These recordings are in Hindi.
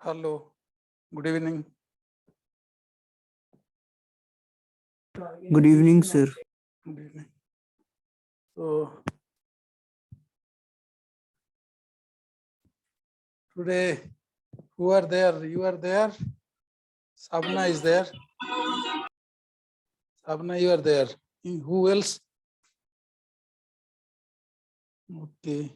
Hello, good evening. Good evening, sir. Good evening. So today, who are there? You are there. Sabna is there. Sabna, you are there. Who else? Okay.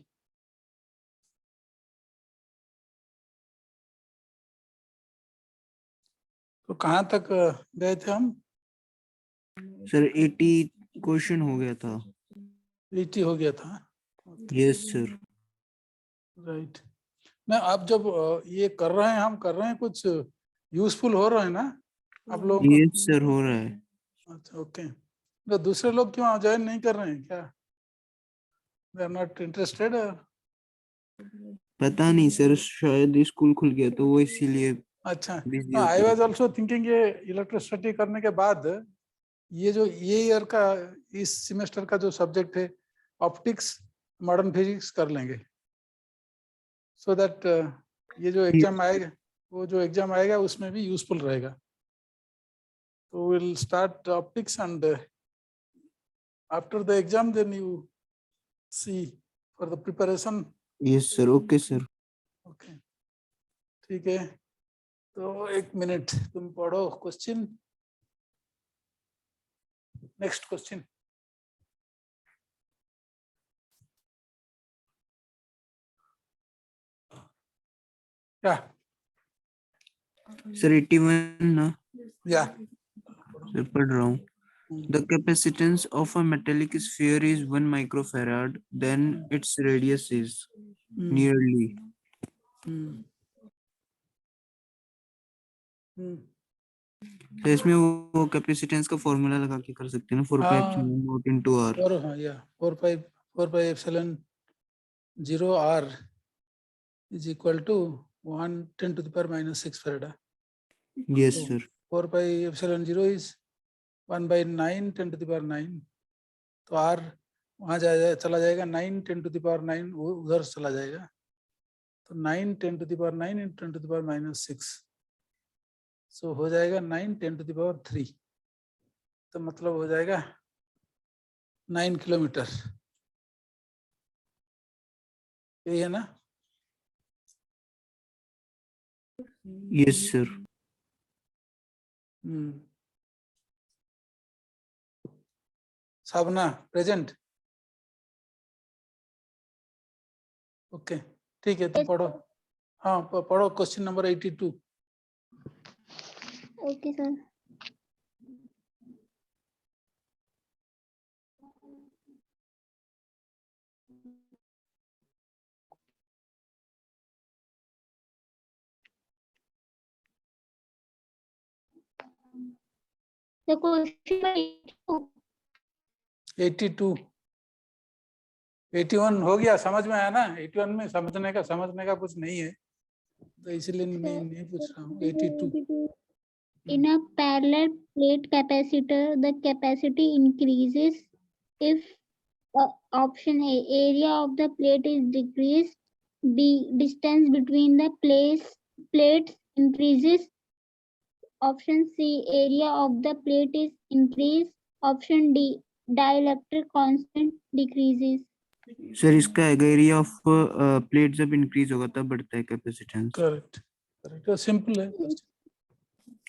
तो कहाँ तक गए थे हम? सर 80 क्वेश्चन हो गया था. 80 हो गया था. Yes sir. राइट. मैं आप जब ये कर रहे हैं, हम कर रहे हैं, कुछ यूजफुल हो रहा है ना आप लोगों को? यस सर हो रहा है. अच्छा, ओके. तो दूसरे लोग क्यों ज्वाइन नहीं कर रहे हैं क्या? They are not interested? पता नहीं सर, शायद स्कूल खुल गया तो वो इसीलिए अच्छा. बिजी आई होते वाज आल्सो थिंकिंग ये इलेक्ट्रिसिटी करने के बाद ये जो ये ईयर का इस सेमेस्टर का जो सब्जेक्ट है ऑप्टिक्स मॉडर्न फिजिक्स कर लेंगे, सो दैट ये जो एग्जाम आएगा, वो जो एग्जाम आएगा उसमें भी यूजफुल रहेगा. तो will start optics and after the exam then you see for the preparation. Yes sir. Okay sir. Okay, ठीक है. तो एक मिनट तुम पढ़ो क्वेश्चन. Next question. क्या? सर 81 ना या सर पढ़ रहा हूँ. The capacitance of a metallic sphere is 1 microfarad, then its radius is nearly. तो इसमें वो कैपेसिटेंस का फॉर्मूला लगा के कर सकते हैं ना, 4 pi epsilon not into r. और हाँ, या 4 पाई epsilon 0 r is equal to 1 10 to the power minus 6 farad. Yes So sir. 4 pi epsilon 0 is 1 by 9 10 to the power 9. तो r वहाँ चला जाएगा 9 10 to the power 9 वो उधर चला जाएगा. तो 9 10 to the power 9 and 10 to the power minus 6. So हो जाएगा 9 10 to the power 3. तो मतलब हो जाएगा 9 किलोमीटर. यही है ना? Yes sir. Sabna present. Okay, ठीक है. तुम पढ़ो. हाँ पढ़ो question number 82. Okay sir. The question 82 81 हो गया. समझ में आया ना? 81 में समझने का कुछ नहीं है, तो इसलिए नहीं पूछ रहा हूँ. 82. In a parallel plate capacitor, the capacity increases if option A, area of the plate is decreased, B, distance between the plates increases, option C, area of the plate is increased, option D, dielectric constant decreases. Sir इसका एरिया ऑफ प्लेट जब इंक्रीज होगा तब बढ़ता है कैपेसिटेंस. करेक्ट. सिंपल है.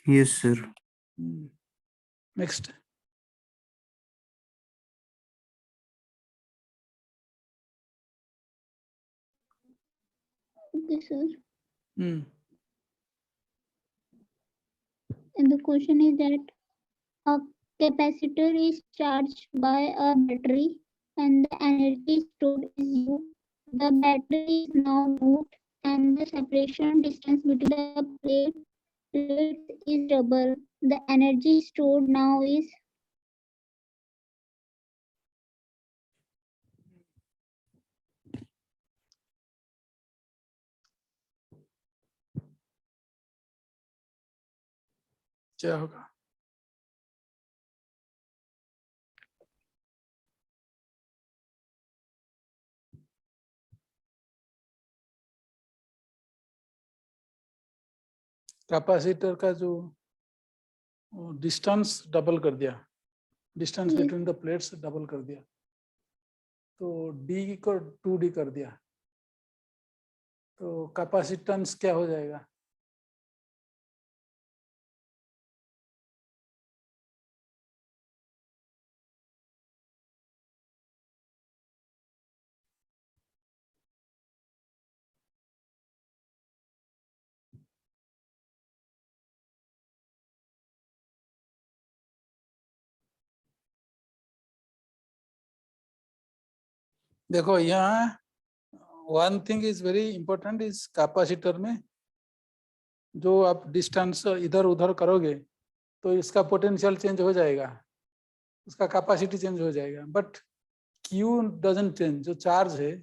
Yes sir. Next. Okay, sir. And the question is that a capacitor is charged by a battery and the energy stored is U. The battery is now moved and the separation distance between the plates is double. The energy stored now is क्या होगा? कैपेसिटर का जो डिस्टेंस डबल कर दिया, distance Yes. Between the plates double कर दिया, तो डी को 2d कर दिया, तो कैपेसिटेंस क्या हो जाएगा? देखो यहाँ one thing is very important इस कैपेसिटर में, जो आप डिस्टेंस इधर उधर करोगे तो इसका पोटेंशियल चेंज हो जाएगा, उसका कैपेसिटी चेंज हो जाएगा, बट क्यू डजंट चेंज। जो चार्ज है,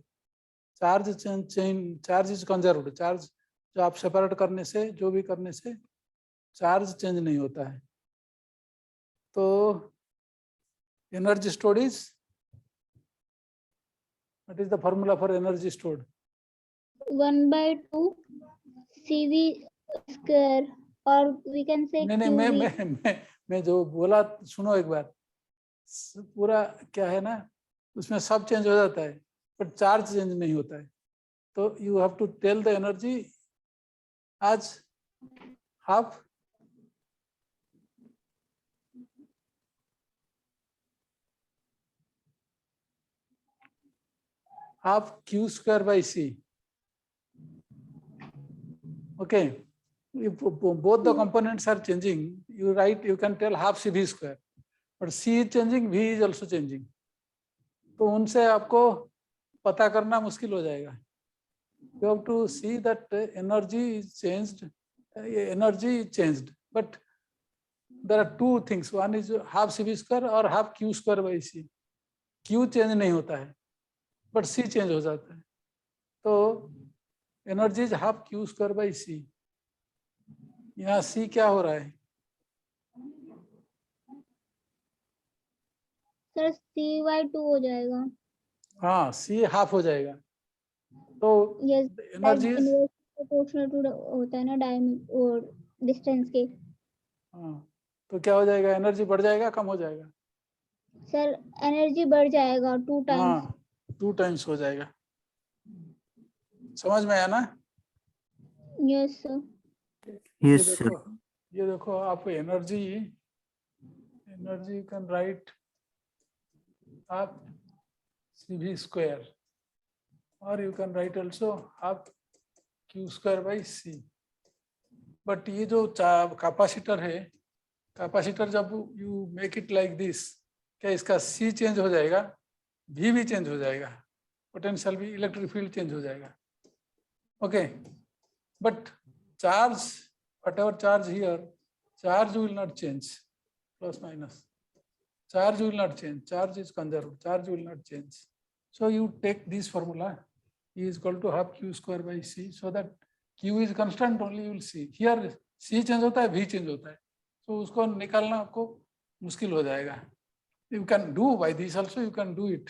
चार्ज इज कंजर्व्ड, चार्ज जो आप सेपरेट करने से, जो भी करने से चार्ज चेंज नहीं होता है। तो energy stored is, what is the formula for energy stored? 1/2 CV square, or we can say नहीं QV. मैं जो बोला सुनो एक बार, पूरा क्या है ना, उसमें सब चेंज हो जाता है बट चार्ज चेंज नहीं होता है। तो you have to tell the energy as half Q square by C. Okay, if both the components are changing, you can tell half CV square, but C is changing, V is also changing. तो उनसे आपको पता करना मुश्किल हो जाएगा। You have to see that energy is changed, but there are two things. One is half CV square और half Q square by C. Q change नहीं होता है बट C चेंज हो जाता है, तो energy is half Q square by C। यहाँ C क्या हो रहा है? सर C/2 हो जाएगा। हाँ, C हाफ हो जाएगा, तो Yes, एनर्जी प्रोपोर्शनल टू होता है ना डायमीटर और डिस्टेंस के। हाँ, तो क्या हो जाएगा? एनर्जी बढ़ जाएगा, कम हो जाएगा? सर एनर्जी बढ़ जाएगा 2 टाइम्स। हाँ, 2 टाइम्स हो जाएगा। समझ में आया ना? Yes sir. Yes, sir. ये देखो आप energy can write half CV square और you can write also half Q square by C। But ये जो कैपेसिटर है, कैपेसिटर जब you make it like this, क्या इसका C चेंज हो जाएगा, V भी चेंज हो जाएगा, पोटेंशियल भी, इलेक्ट्रिक फील्ड चेंज हो जाएगा। Okay, but charge, whatever charge here, charge will not change, plus minus, charge will not change, charge is conserved, charge will not change. So you take this formula, E is equal to half Q square by C, so that Q is constant only, you will see here C change होता है, V change होता है, so उसको निकालना आपको मुश्किल हो जाएगा। You can do by this also, you can do it,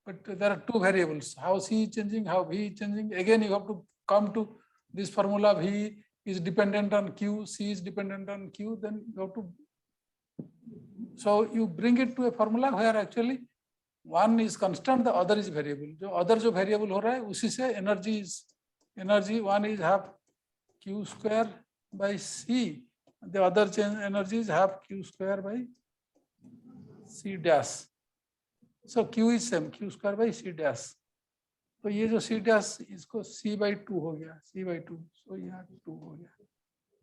but there are two variables, how C is changing, how V is changing. Again you have to come to this formula, V is dependent on Q, C is dependent on Q, then you have to, so you bring it to a formula where actually one is constant, the other is variable. जो other जो variable हो रहा है उसी से energy one is half Q square by C, the other change energy is half Q square by C dash. So Q is same, Q square by C dash. तो ये जो C dash इसको C/2 हो गया, C/2, so यहाँ 2 हो गया,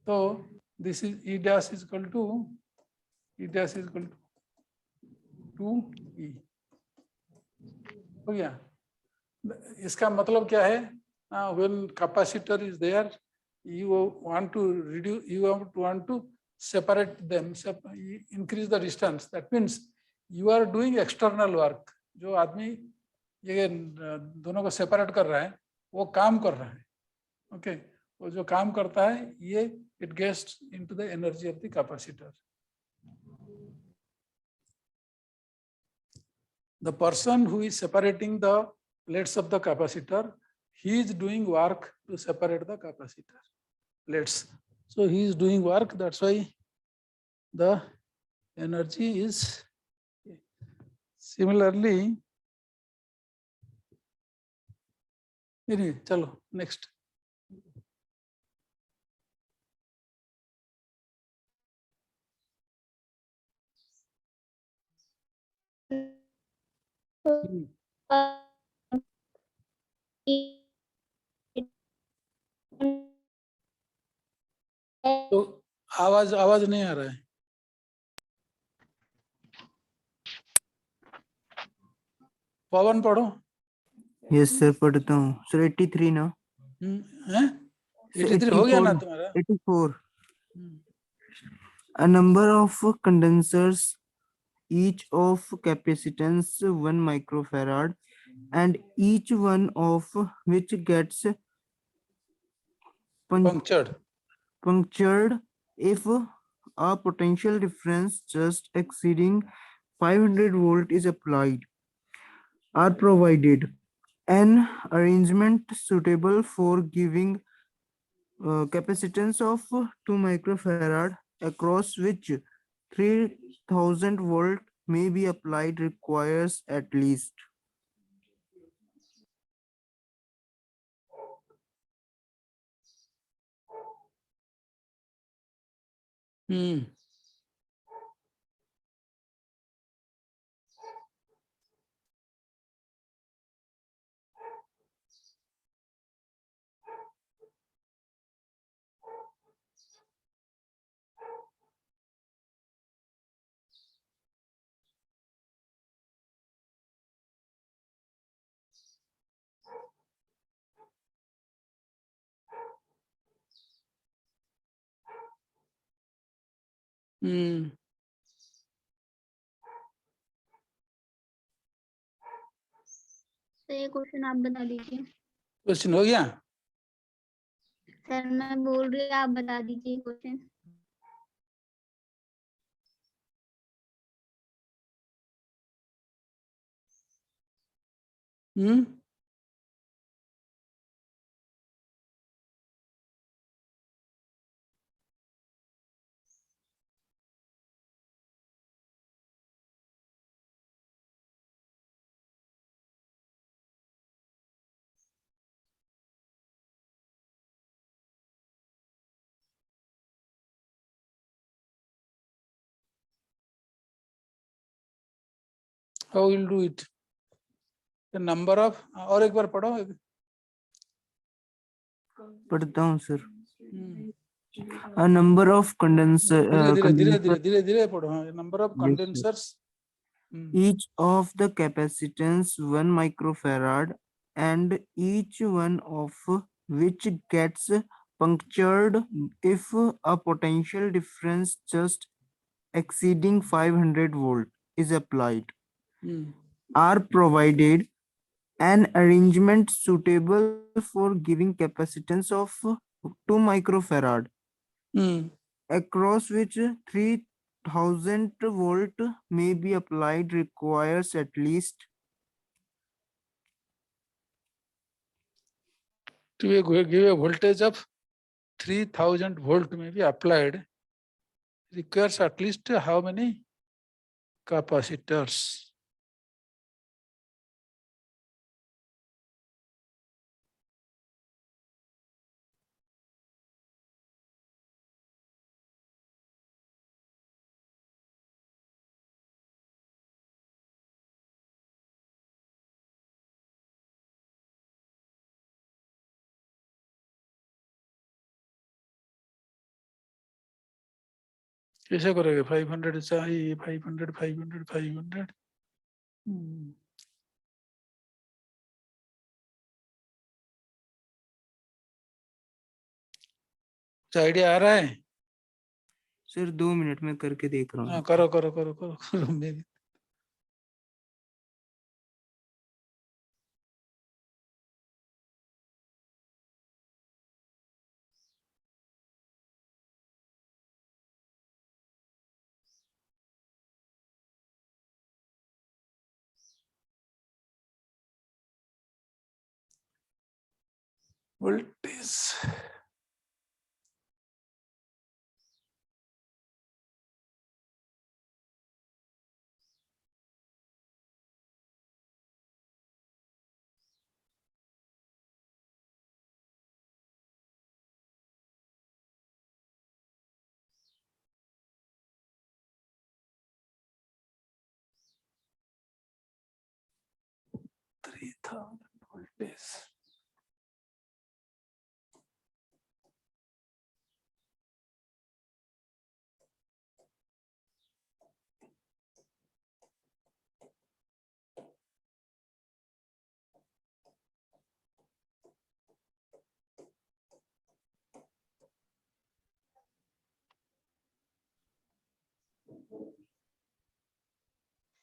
तो this is E dash is equal to 2E हो गया। इसका मतलब क्या है? When capacitor is there, you want to separate them, increase the distance. That means you are doing external work. जो आदमी ये दोनों को सेपरेट कर रहा है वो काम कर रहा है। ओके, वो जो काम करता है ये it gets into the energy of the capacitor. The person who is separating the plates of the capacitor, he is doing work to separate the capacitor plates. So he is doing work, that's why the energy is similarly. Anyway, chalo, next. तो आवाज आवाज नहीं आ रहा है. पवन पढ़ो. Yes, sir. पढ़ता हूँ. Sir, 83 ना? हैं? 83 हो गया ना तुम्हारा? 84. A number of condensers, each of capacitance 1 microfarad, and each one of which gets Punctured. punctured if a potential difference just exceeding 500 volt is applied, are provided. An arrangement suitable for giving capacitance of 2 microfarad across which 3000 volt may be applied requires at least. हम्म. हम्म. तो ये क्वेश्चन आप बता दीजिए. क्वेश्चन हो गया? सर मैं बोल रही हूँ, आप बता दीजिए question. Hmm. How will do it? The number of, और एक बार पढ़ो. पढ़ता हूँ sir. Hmm. A number of धीरे धीरे धीरे condensers, धीरे धीरे धीरे पढ़ो. Number of Yes, sir. Condensers. each of the capacitance 1 microfarad and each one of which gets punctured if a potential difference just exceeding 500 volt is applied, are provided. An arrangement suitable for giving capacitance of 2 microfarad across which 3000 volt may be applied requires at least to give a voltage of 3000 volt may be applied requires at least how many capacitors? कैसे करोगे? 500 चाहिए, 500 500 500. आइडिया आ रहा है? सर 2 मिनट में करके देख रहा हाँ, हूँ. करो करो करो करो करो. मेरी voltage voltage.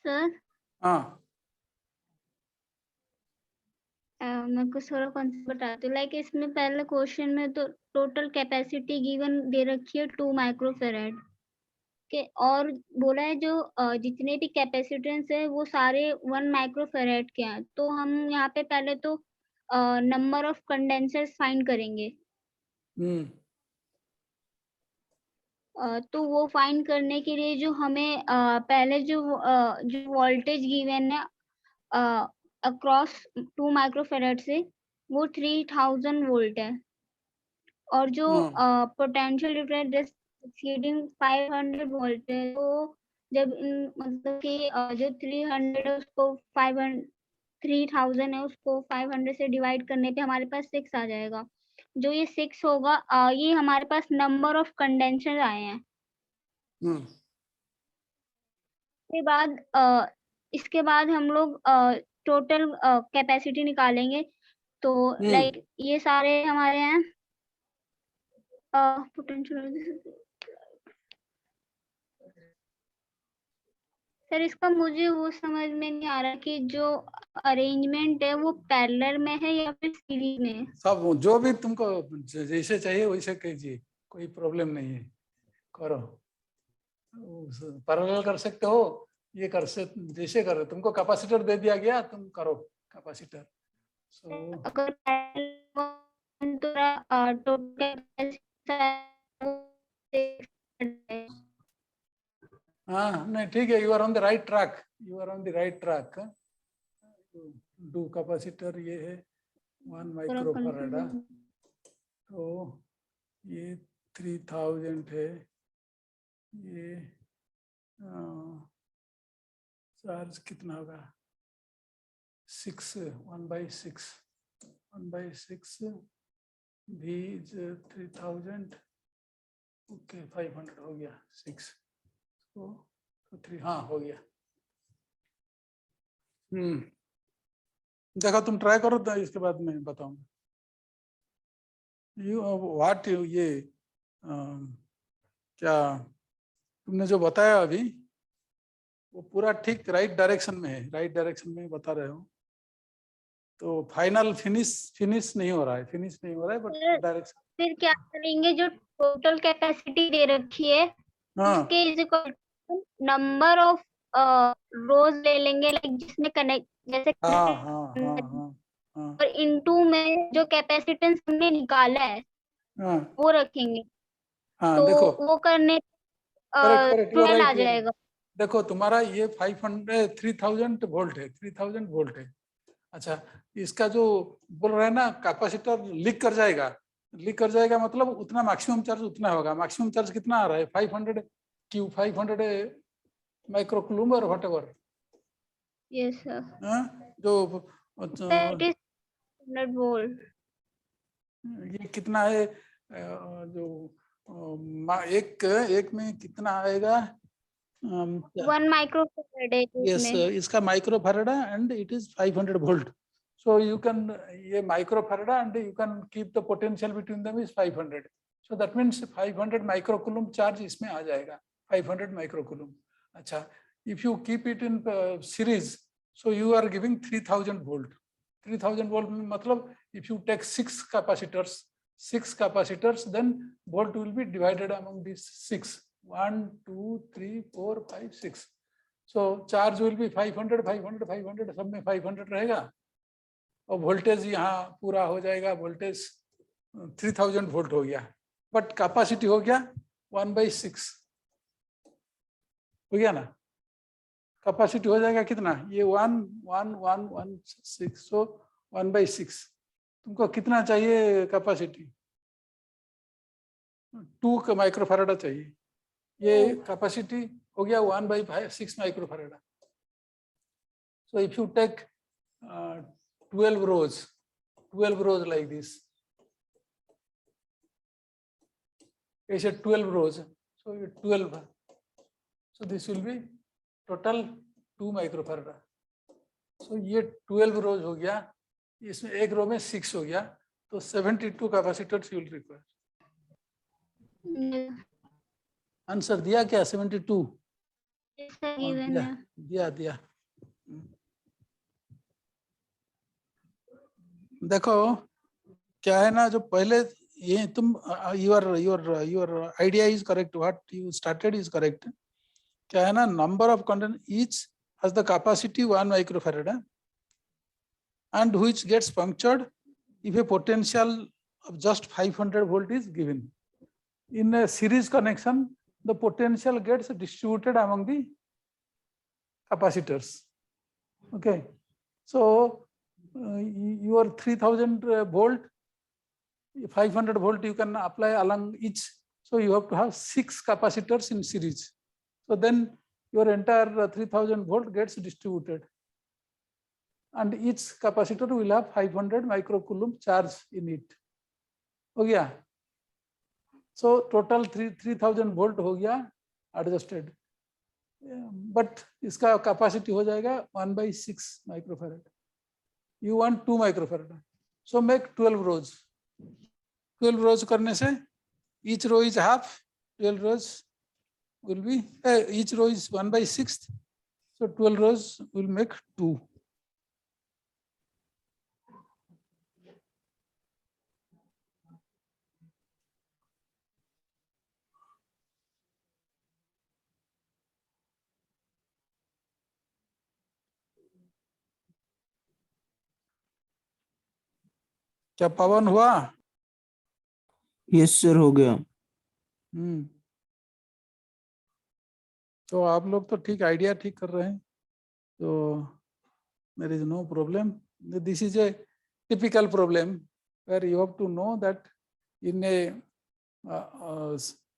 सर हाँ मैं कुछ थोड़ा कॉन्सेप्ट बताती हूँ। लाइक इसमें पहले क्वेश्चन में तो टोटल कैपेसिटी गिवन दे रखी है 2 माइक्रोफेरेड के, और बोला है जो जितने भी कैपेसिटेंस है वो सारे 1 माइक्रोफेरेड के हैं। तो हम यहाँ पे पहले तो नंबर ऑफ कंडेंसर्स फाइंड करेंगे। तो वो फाइंड करने के लिए जो हमें पहले जो वोल्टेज गिवन है अक्रॉस 2 माइक्रोफेरेड से वो 3000 वोल्ट है, और जो पोटेंशियल डिफरेंस एक्सीडिंग 500 वोल्ट है। तो जब मतलब कि जो 300 है उसको 500 3000 है उसको 500 से डिवाइड करने पे हमारे पास 6 आ जाएगा। जो ये 6 होगा ये हमारे पास नंबर ऑफ कंडेंसर आए हैं। इसके बाद हम लोग टोटल कैपेसिटी निकालेंगे। तो लाइक ये सारे हमारे हैं पोटेंशियल। सर इसका मुझे वो समझ में नहीं आ रहा कि जो अरेंजमेंट है वो पैरेलल में है या फिर सीरीज में है। सब जो भी तुमको जैसे चाहिए वैसे कीजिए, कोई प्रॉब्लम नहीं है, करो। पैरेलल कर सकते हो, ये कर सकते, जैसे करो। तुमको कैपेसिटर दे दिया गया, तुम करो कैपेसिटर। अगर हाँ नहीं ठीक है, you are on the right track, you are on the right track. Two capacitor ये है 1 माइक्रोफैराड, तो ये 3000 है। ये चार्ज कितना होगा 6 1/6 भी 3000, ओके 500 हो गया 6 तो 3, हाँ हो गया। देखो तुम ट्राई करो तो इसके बाद मैं बताऊंगा। व्हाट ये क्या तुमने जो बताया अभी वो पूरा ठीक राइट डायरेक्शन में है, राइट डायरेक्शन में बता रहे हो। तो फाइनल फिनिश नहीं हो रहा है, बट डायरेक्शन। फिर क्या करेंगे, जो टोटल कैपेसिटी दे रखी है उसके is equal to number of rows ले लेंगे, लाइक जिसमें कनेक्ट जैसे और इनटू में जो कैपेसिटेंस हमने निकाला है वो रखेंगे। तो देखो वो करने करेक्ट 12 आ जाएगा। देखो तुम्हारा ये 3000 वोल्ट है, 3000 वोल्ट है। अच्छा इसका जो बोल रहे हैं ना कैपेसिटर लीक कर जाएगा मतलब उतना मैक्सिमम चार्ज उतना होगा। मैक्सिमम चार्ज कितना आ रहा है 500 क्यू 500 माइक्रोकूलम और व्हाटएवर। Yes sir. जो इट इज 100 वोल्ट। ये कितना है जो एक में कितना आएगा 1 माइक्रोफैराड है इसमें। इसका microfarad and it is 500 volt. So you can ये microfarad and you can keep the potential between them is 500. So that means 500 microcoulomb charge इसमें आ जाएगा 500 microcoulomb. अच्छा if you keep it in series, so you are giving 3000 volt. 3000 volt मतलब if you take 6 capacitors, then volt will be divided among these 6. 1, 2, 3, 4, 5, 6. So charge will be 500, 500, 500 सब में 500 रहेगा और वोल्टेज यहाँ पूरा हो जाएगा। वोल्टेज 3000 वोल्ट हो गया, बट कैपेसिटी हो गया 1/6 हो गया ना। कैपेसिटी हो जाएगा कितना, ये 1 so 1/6। तुमको कितना चाहिए कैपेसिटी 2 माइक्रोफैराड चाहिए। ये कैपेसिटी हो गया 1/6 microfarad. So if you take 12 rows like this. I said 12 rows, so 12. So this will be total 2 microfarad. So ये 12 rows हो गया, इसमें एक रो में 6 हो गया, तो 72 capacitors you will require. Answer दिया क्या? 72 दिया. देखो क्या है ना, जो पहले ये तुम your idea is correct, what you started is correct. क्या है ना, number of content each has the capacity 1 microfarad and which gets punctured if a potential of just 500 volt is given. In a series connection, the potential gets distributed among the capacitors. Okay, so your 3000 volt, 500 volt you can apply along each. So you have to have 6 capacitors in series. So then your entire 3000 volt gets distributed, and each capacitor will have 500 microcoulomb charge in it. हो गया. So total 3000 volt हो गया adjusted. But इसका capacity हो जाएगा 1/6 microfarad. You want 2 microfarad. So make 12 rows. 12 rows करने से each row is half. 12 rows will be each row is 1/6. So 12 rows will make 2. क्या पवन हुआ? यस सर, हो गया. तो आप लोग तो ठीक आइडिया ठीक कर रहे हैं, तो there is no problem. This is a typical problem where you have to know that in a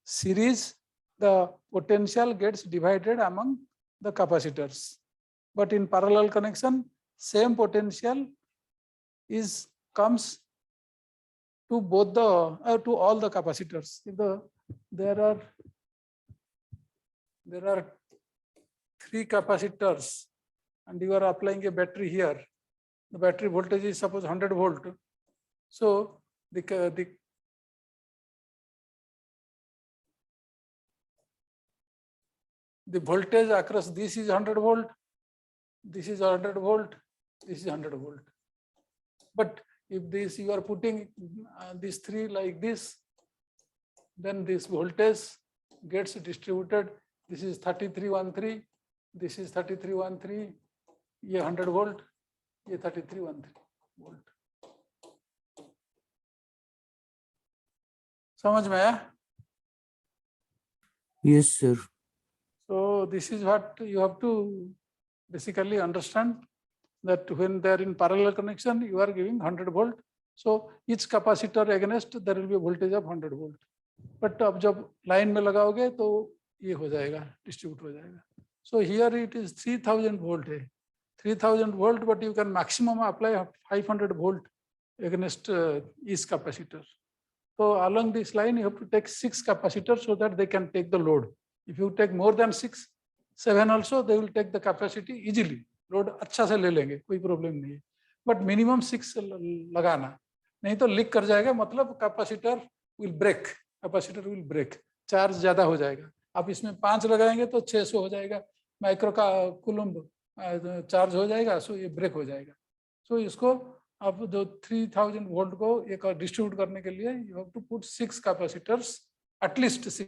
series the potential gets divided among the capacitors, but in parallel connection same potential comes to both the to all the capacitors. If there are 3 capacitors and you are applying a battery here, the battery voltage is suppose 100 volt. So the voltage across this is 100 volt, this is 100 volt, this is 100 volt. But if this you are putting these 3 like this, then this voltage gets distributed. This is 3313, this is 3313, ये 100 volt, ये 3313 volt. समझ में आया? Yes sir. So this is what you have to basically understand, that when they are in parallel connection, you are giving 100 volt. So each capacitor against there will be a voltage of 100 volt. But अब जब लाइन में लगाओगे तो ये हो जाएगा, डिस्ट्रीब्यूट हो जाएगा. So here it is 3000 volt है, 3000 volt, but you can maximum apply 500 volt against each capacitor. So along this line you have to take 6 capacitors so that they can take the load. If you take more than 6, 7 also, they will take the capacity easily. Load अच्छा से ले लेंगे, कोई प्रॉब्लम नहीं है. But minimum 6 लगाना, नहीं तो लीक कर जाएगा, मतलब capacitor will break, capacitor will break, charge ज्यादा हो जाएगा. आप इसमें 5 लगाएंगे तो 600 हो जाएगा, माइक्रो का कुलम्ब चार्ज हो जाएगा, सो ये ब्रेक हो जाएगा. सो इसको आप जो 3000 वोल्ट को एक डिस्ट्रीब्यूट करने के लिए you have to put 6 capacitors, at least 6.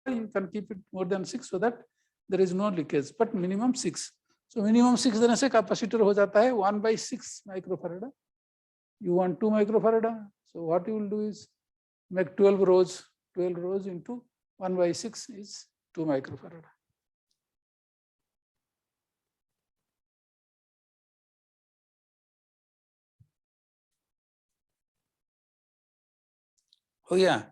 You can keep it more than 6 so that there is no leakage, but minimum 6. So minimum 6 देने से कैपेसिटर हो जाता है 1/6 microfarad. You want 2 microfarad, so what you will do is make 12 rows. 12 rows into 1/6 is 2 microfarad. Oh yeah.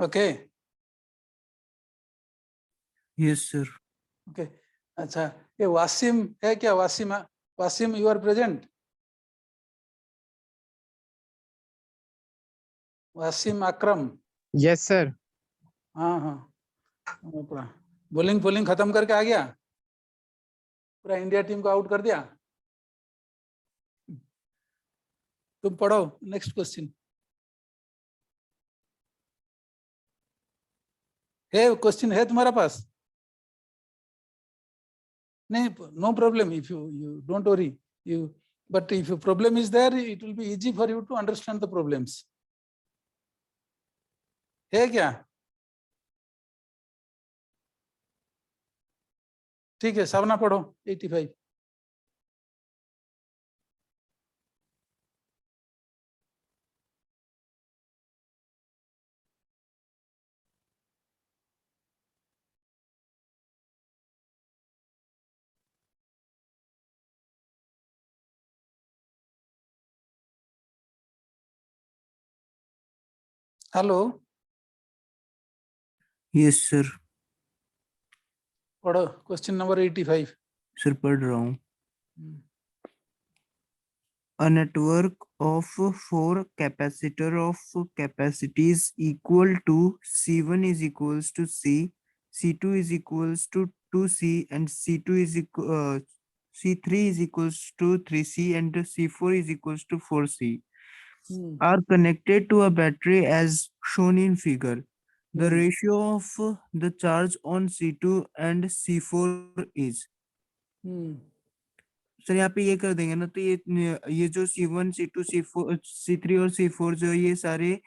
Okay Yes, sir. Okay अच्छा, ये वासिम है क्या? Wasim, Wasim you are present? Wasim Akram? Yes, sir. हाँ हाँ, पूरा बॉलिंग बॉलिंग खत्म करके आ गया, पूरा इंडिया टीम को आउट कर दिया। तुम पढ़ो नेक्स्ट क्वेश्चन। है क्वेश्चन है तुम्हारा पास? नहीं, no problem, if you don't worry, you but if problem is there it will be easy for you to understand the problems. है क्या? ठीक है, सावना पढ़ो 85। Hello, Yes, sir. पढ़ो क्वेश्चन नंबर 85। Sir, पढ़ रहा हूँ. A network of 4 capacitor of capacities equal to C1 is equals to C, C2 is equals to 2C, and C3 is equals to 3C, and C4 is equals to 4C are connected to a battery as shown in figure. The ratio of the charge on C2 and C4 is. Sir यहाँ पे ये कर देंगे ना, तो ये जो C1, C2, C4, C3 और C4 जो ये सारे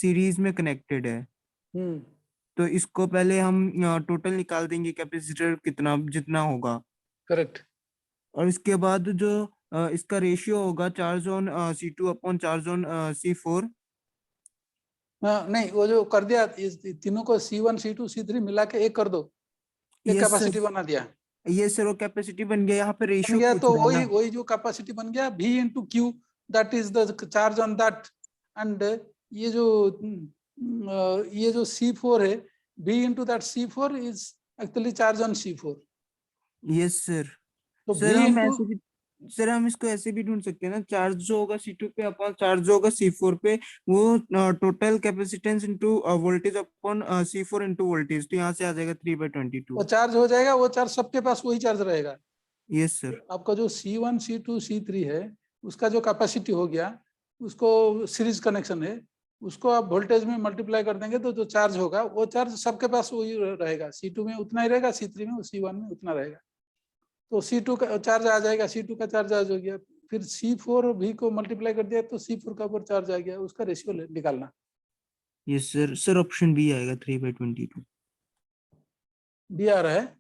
सीरीज में कनेक्टेड है, तो इसको पहले हम टोटल निकाल देंगे कैपेसिटर कितना जितना होगा। करेक्ट। और इसके बाद जो इसका रेशियो होगा charge on C2 upon charge on C4। नहीं, वो जो कर दिया इस तीनों को C1, C2, C3 मिला के एक कर दो, एक कैपेसिटी बना दिया। ये सर वो कैपेसिटी बन गया, यहाँ पे बन रेशियो गया पूछ तो रहा है ना। वही जो कैपेसिटी बन गया V into Q, that is the charge on that, and ये जो C4 है, V into that C4 is actually charge on C4। Yes sir. तो सर V हम into, ऐसे भी, सर हम इसको ऐसे भी ढूंढ सकते हैं ना, चार्ज जो होगा C2 पे अपॉन चार्ज जो होगा C4 पे, वो total capacitance into voltage upon C4 into voltage, तो यहाँ से आ जाएगा 3/22। वो चार्ज हो जाएगा, वो चार्ज सबके पास वही चार्ज रहेगा। Yes sir. आपका जो C1, C2, C3 है, उसका जो कैपेसिटी हो गया, उसको सीरीज कनेक्शन है, उसको आप वोल्टेज में मल्टीप्लाई कर देंगे तो जो चार्ज होगा वो चार्ज सबके पास वही रहेगा। C2 में उतना ही रहेगा, C3 में, C1 में उतना रहेगा। तो C2 का चार्ज आ जाएगा, C2 का चार्ज आ गया, फिर C4 भी को मल्टीप्लाई कर दिया तो C4 का ऊपर चार्ज आ गया, उसका रेशियो निकालना। Yes sir. Sir option B आएगा 3/22। बी आ रहा है,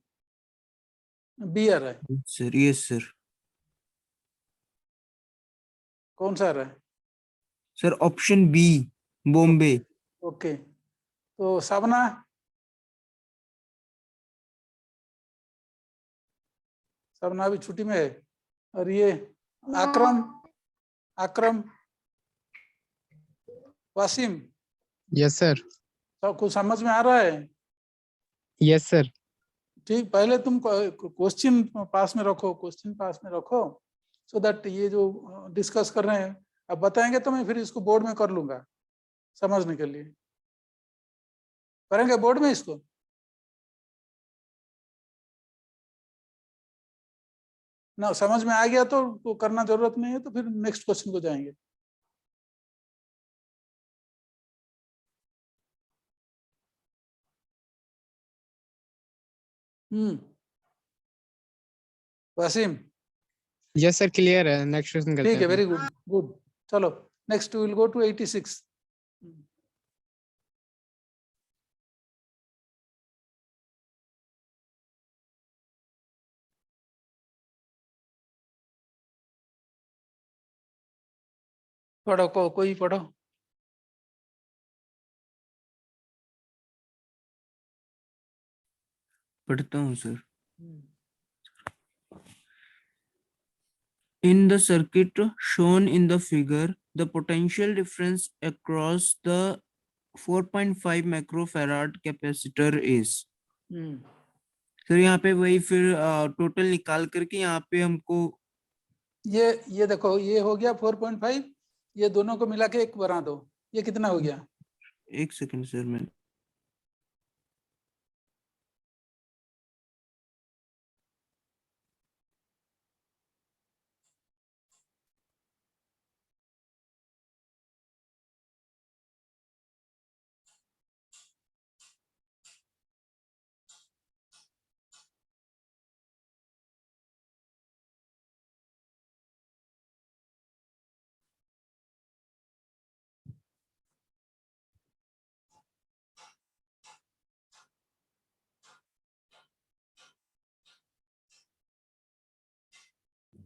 बी आ रहा है सर। Yes sir. कौन सा आ रहा है? Sir option B, Bombay. Okay, तो साबना, साबना अभी छुट्टी में है। और ये अकरम, अकरम, वासिम, Yes, sir. सब कुछ समझ में आ रहा है? Yes, sir. ठीक, पहले तुम क्वेश्चन पास में रखो, क्वेश्चन पास में रखो, सो दैट ये जो डिस्कस कर रहे हैं अब बताएंगे तो मैं फिर इसको बोर्ड में कर लूंगा समझने के लिए। करेंगे बोर्ड में इसको? ना समझ में आ गया तो करना जरूरत नहीं है, तो फिर नेक्स्ट क्वेश्चन को जाएंगे। वसीम? Yes, sir. Clear है। Next question करते ठीक है, हैं। Very good, good. चलो नेक्स्ट विल गो टू 86। पढ़ो, कोई पढ़ो। पढ़ता हूँ sir. In the circuit shown in the figure, the potential difference across the 4.5 microfarad capacitor is. Hmm, sir यहाँ पे वही फिर टोटल निकाल करके यहाँ पे हमको ये देखो, ये हो गया 4.5, ये दोनों को मिला के एक बना दो, ये कितना हो गया? एक सेकंड सर मैं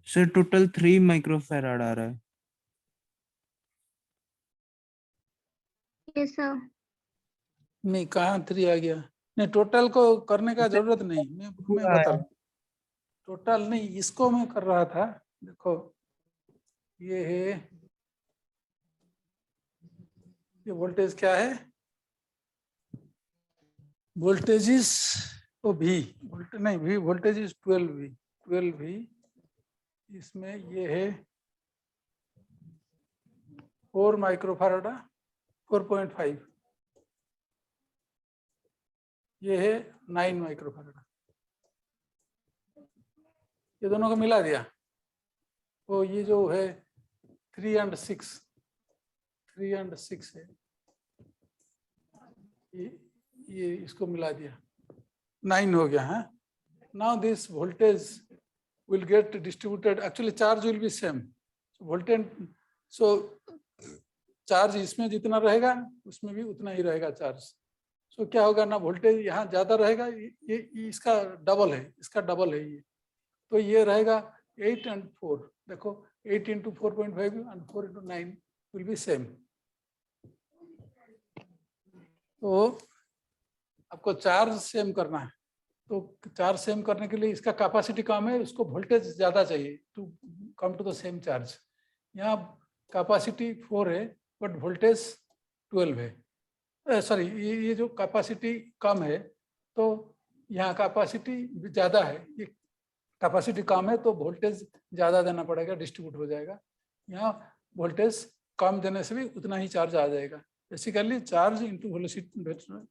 सर टोटल 3 माइक्रोफैराड आ रहा है। Yes, sir. नहीं, कहाँ 3 आ गया? नहीं, टोटल को करने का जरूरत नहीं, मैं बता रहा हूँ। टोटल नहीं, इसको मैं कर रहा था। देखो, ये है, ये वोल्टेज क्या है? वोल्टेज इज ओ भी, नहीं भी, वोल्टेज इज 12V, 12V। इसमें ये है 4 माइक्रोफैराड, 4.5, ये है 9 माइक्रोफैराड। ये दोनों को मिला दिया, तो ये जो है 3 और 6, 3 और 6 है, ये इसको मिला दिया, 9 हो गया है। Now this voltage will get distributed, actually charge will be same, so voltage, so charge इसमें जितना रहेगा उसमें भी उतना ही रहेगा चार्ज। सो क्या होगा ना, वोल्टेज यहाँ ज्यादा रहेगा, ये इसका डबल है, इसका डबल है ये, तो ये रहेगा 8 और 4। देखो 8 into 4.5 and 4 into 9 will be same। तो आपको चार्ज सेम करना है, तो चार्ज सेम करने के लिए इसका कैपेसिटी कम है, उसको वोल्टेज ज्यादा चाहिए to come to the same charge. यहाँ कैपेसिटी 4 है बट वोल्टेज 12 है। सॉरी, ये जो कैपेसिटी कम है तो यहाँ कैपेसिटी ज्यादा है, ये कैपेसिटी कम है तो वोल्टेज ज्यादा देना पड़ेगा, डिस्ट्रीब्यूट हो जाएगा। यहाँ वोल्टेज कम देने से भी उतना ही चार्ज आ जाएगा। Basically charge into velocity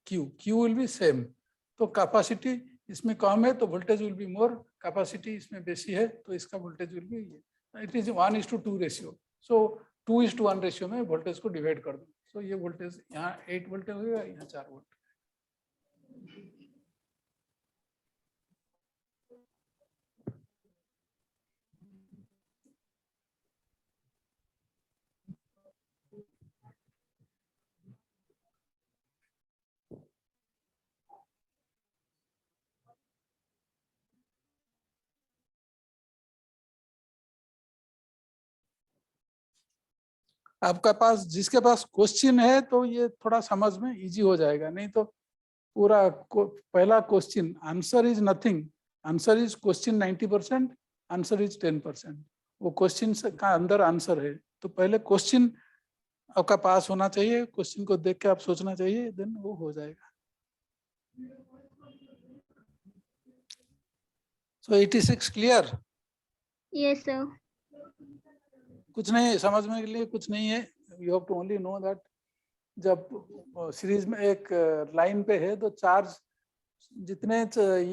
Q will be same. तो कैपेसिटी इसमें कम है तो voltage will be more, capacity इसमें बेसी है तो इसका voltage will be, it is 1:2 ratio. So 2:1 ratio में वोल्टेज को डिवाइड कर दो। सो ये वोल्टेज यहाँ 8 वोल्ट होगा, यहाँ 4 वोल्ट। आपका पास, जिसके पास क्वेश्चन है तो ये थोड़ा समझ में इजी हो जाएगा, नहीं तो पूरा पहला question, answer is nothing, answer is question 90%, answer is 10%। वो क्वेश्चन का अंदर आंसर है, तो पहले क्वेश्चन आपका पास होना चाहिए, क्वेश्चन को देख के आप सोचना चाहिए, देन वो हो जाएगा। सो 86 क्लियर? Yes, sir. कुछ नहीं समझ में के लिए कुछ नहीं है, you have to only know that जब सीरीज में एक लाइन पे है तो चार्ज जितने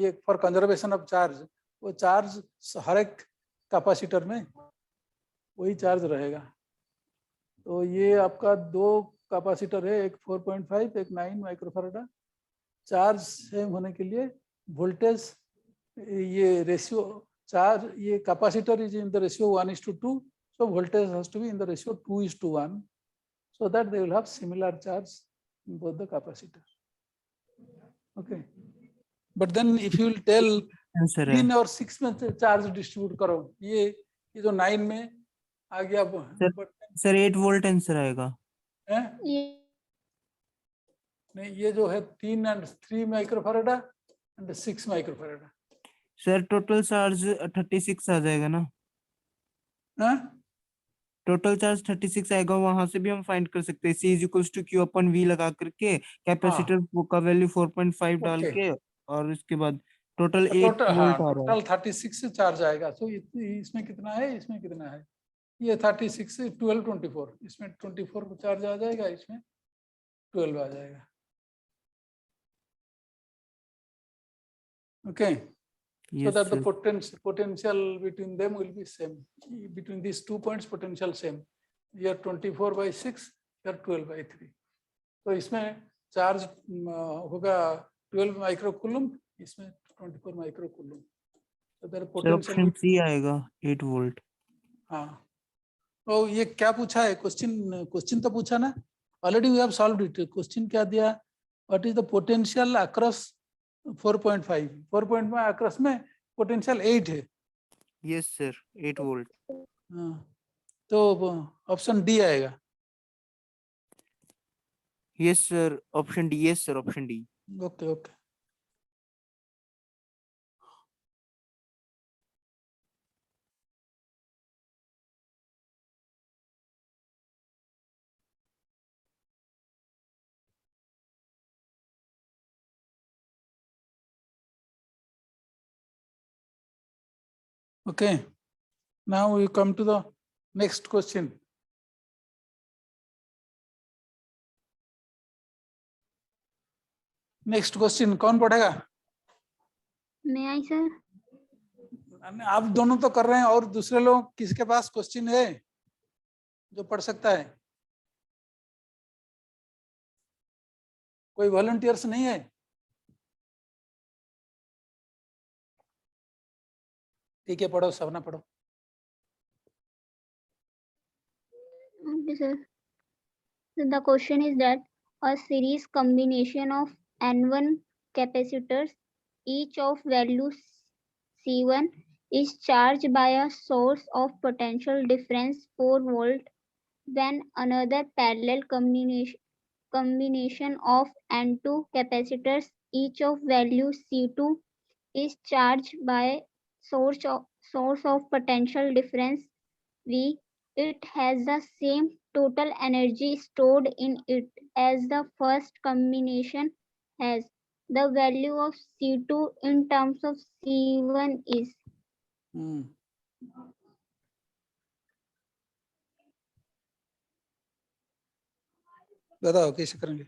ये फॉर कंजर्वेशन ऑफ चार्ज, वो चार्ज हर एक कैपेसिटर में वही चार्ज रहेगा। तो ये आपका 2 कैपेसिटर है, एक 4.5, एक 9 माइक्रोफैराड। चार्ज सेम होने के लिए वोल्टेज, ये रेशियो चार्ज, ये capacitor is in the ratio 1:2, so voltage has to be in the ratio 2:1, so that they will have similar charge in both the capacitor. Okay, but then if you will tell answer है 3 और 6 में चार्ज डिस्ट्रीब्यूट करो, ये जो 9 में आ गया, सर 8 वोल्ट आंसर आएगा। Ye- नहीं, ये जो है 3 और 3 microfarad and 6 microfarad. Sir total charge 36 आ जाएगा ना? टोटल चार्ज 36 आएगा, वहां से भी हम फाइंड कर सकते हैं। C is equals to Q अपन V लगा करके कैपेसिटर का वैल्यू 4.5 डाल ओके, के, और उसके बाद टोटल 8 टोटल, हाँ वोल्ट आ रहा है। टोटल 36 से चार्ज आएगा। तो इसमें कितना है, इसमें कितना है, ये 36 से 12 24, इसमें 24 को चार्ज आ जाएगा, इसमें 12 आ जाएगा। Okay, so Yes that the sir. potential between them will be same, between these 2 points potential same, here 24/6, here 12/3। तो इसमें चार्ज होगा 12 माइक्रोकूलम, इसमें 24 माइक्रोकूलम। तो देयर सर पोटेंशियल ऑप्शन भी, C आएगा 8 वोल्ट। हाँ। तो ये क्या पूछा है क्वेश्चन, क्वेश्चन तो पूछा ना, already we have solved it. Question क्या दिया, what is the potential across 4.5, 4.5 across में पोटेंशियल 8 है। Yes sir 8 volt. हाँ, तो ऑप्शन डी आएगा। Yes sir option D. Yes sir option D. Okay okay, okay, now we come to the next question। Next question कौन पढ़ेगा? May I, sir? आप दोनों तो कर रहे हैं, और दूसरे लोग किसके पास क्वेश्चन है जो पढ़ सकता है? कोई वॉलंटियर्स नहीं है? ठीक है, पढ़ो, सब ना पढ़ो। Okay, sir. So the question is that a series combination of N1 capacitors, each of value C1, is charged by a source of potential difference 4 volt when another parallel combination of N2 capacitors, each of value C2, is charged by source of potential difference V. It has the same total energy stored in it as the first combination has. The value of C2 in terms of C1 is. बताओ कैसे करेंगे?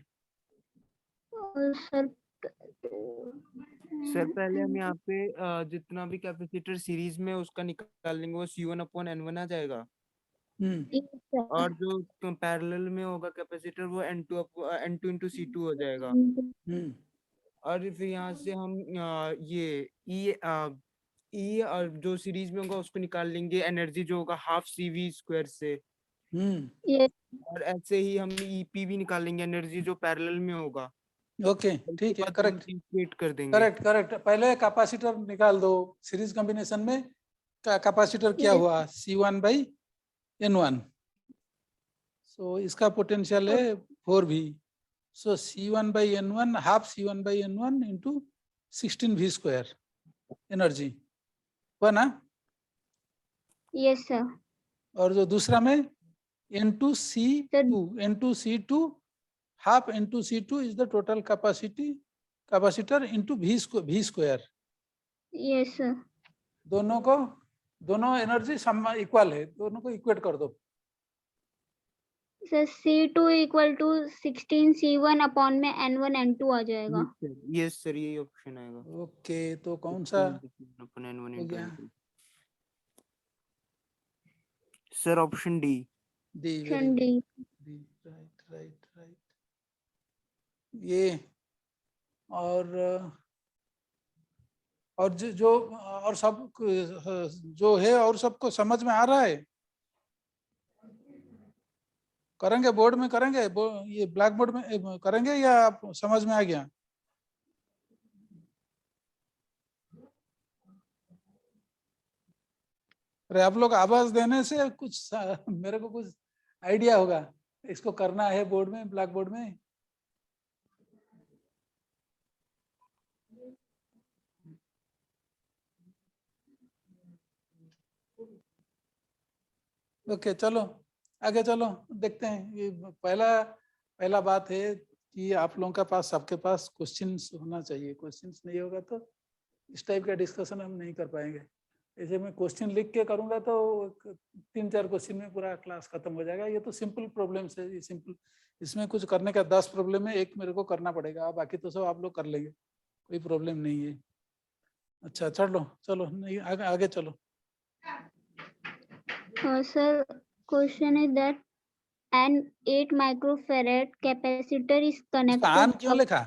सर सर पहले हम यहाँ पे जितना भी कैपेसिटर सीरीज में उसका निकाल लेंगे, वो C1/N1 आ जाएगा। और जो पैरेलल में होगा कैपेसिटर, वो N2 into C2 हो जाएगा। और फिर यहाँ से हम ये E और जो सीरीज में होगा उसको निकाल लेंगे, एनर्जी जो होगा हाफ CV² से। और ऐसे ही हम EP भी निकाल लेंगे, एनर्जी जो पैरेलल में होगा। ओके, ठीक है, करेक्ट इक्वेट कर देंगे। Correct correct. पहले कैपेसिटर निकाल दो, सीरीज कॉम्बिनेशन में कैपेसिटर क्या हुआ, C1/N1। सो इसका पोटेंशियल है 4V। सो C1/N1 half C1/N1 into 16V² energy हुआ ना? Yes sir. और जो दूसरा में N2C2, N2C2 half N2C2 is the total capacitor into V²। Yes sir. दोनों एनर्जी इक्वल है, दोनों को इक्वेट कर दो। Sir C2 equal to 16 C1 upon में N1 N2 आ जाएगा। यस सर यही ऑप्शन आएगा। ओके, तो कौन सा N1 हो गया? Sir option D. Option D. Right right right. ये और जो और सब जो है, और सबको समझ में आ रहा है? करेंगे बोर्ड में, करेंगे ये ब्लैक बोर्ड में करेंगे, या आप समझ में आ गया? अरे आप लोग आवाज देने से कुछ मेरे को कुछ आइडिया होगा, इसको करना है बोर्ड में, ब्लैक बोर्ड में। ओके चलो। आगे चलो देखते हैं। ये पहला बात है कि आप लोगों के पास, सबके पास क्वेश्चंस होना चाहिए। क्वेश्चंस नहीं होगा तो इस टाइप का डिस्कशन हम नहीं कर पाएंगे। ऐसे मैं क्वेश्चन लिख के करूंगा तो 3-4 क्वेश्चन में पूरा क्लास खत्म हो जाएगा। ये तो सिंपल प्रॉब्लम्स है, ये सिंपल, इसमें कुछ करने का 10 प्रॉब्लम है, एक मेरे को करना पड़ेगा, बाकी तो सब आप लोग कर लेंगे, कोई प्रॉब्लम नहीं है। अच्छा चलो नहीं आगे चलो। Sir, question is that an 8 microfarad capacitor is इसका connected. आन क्यों लिखा?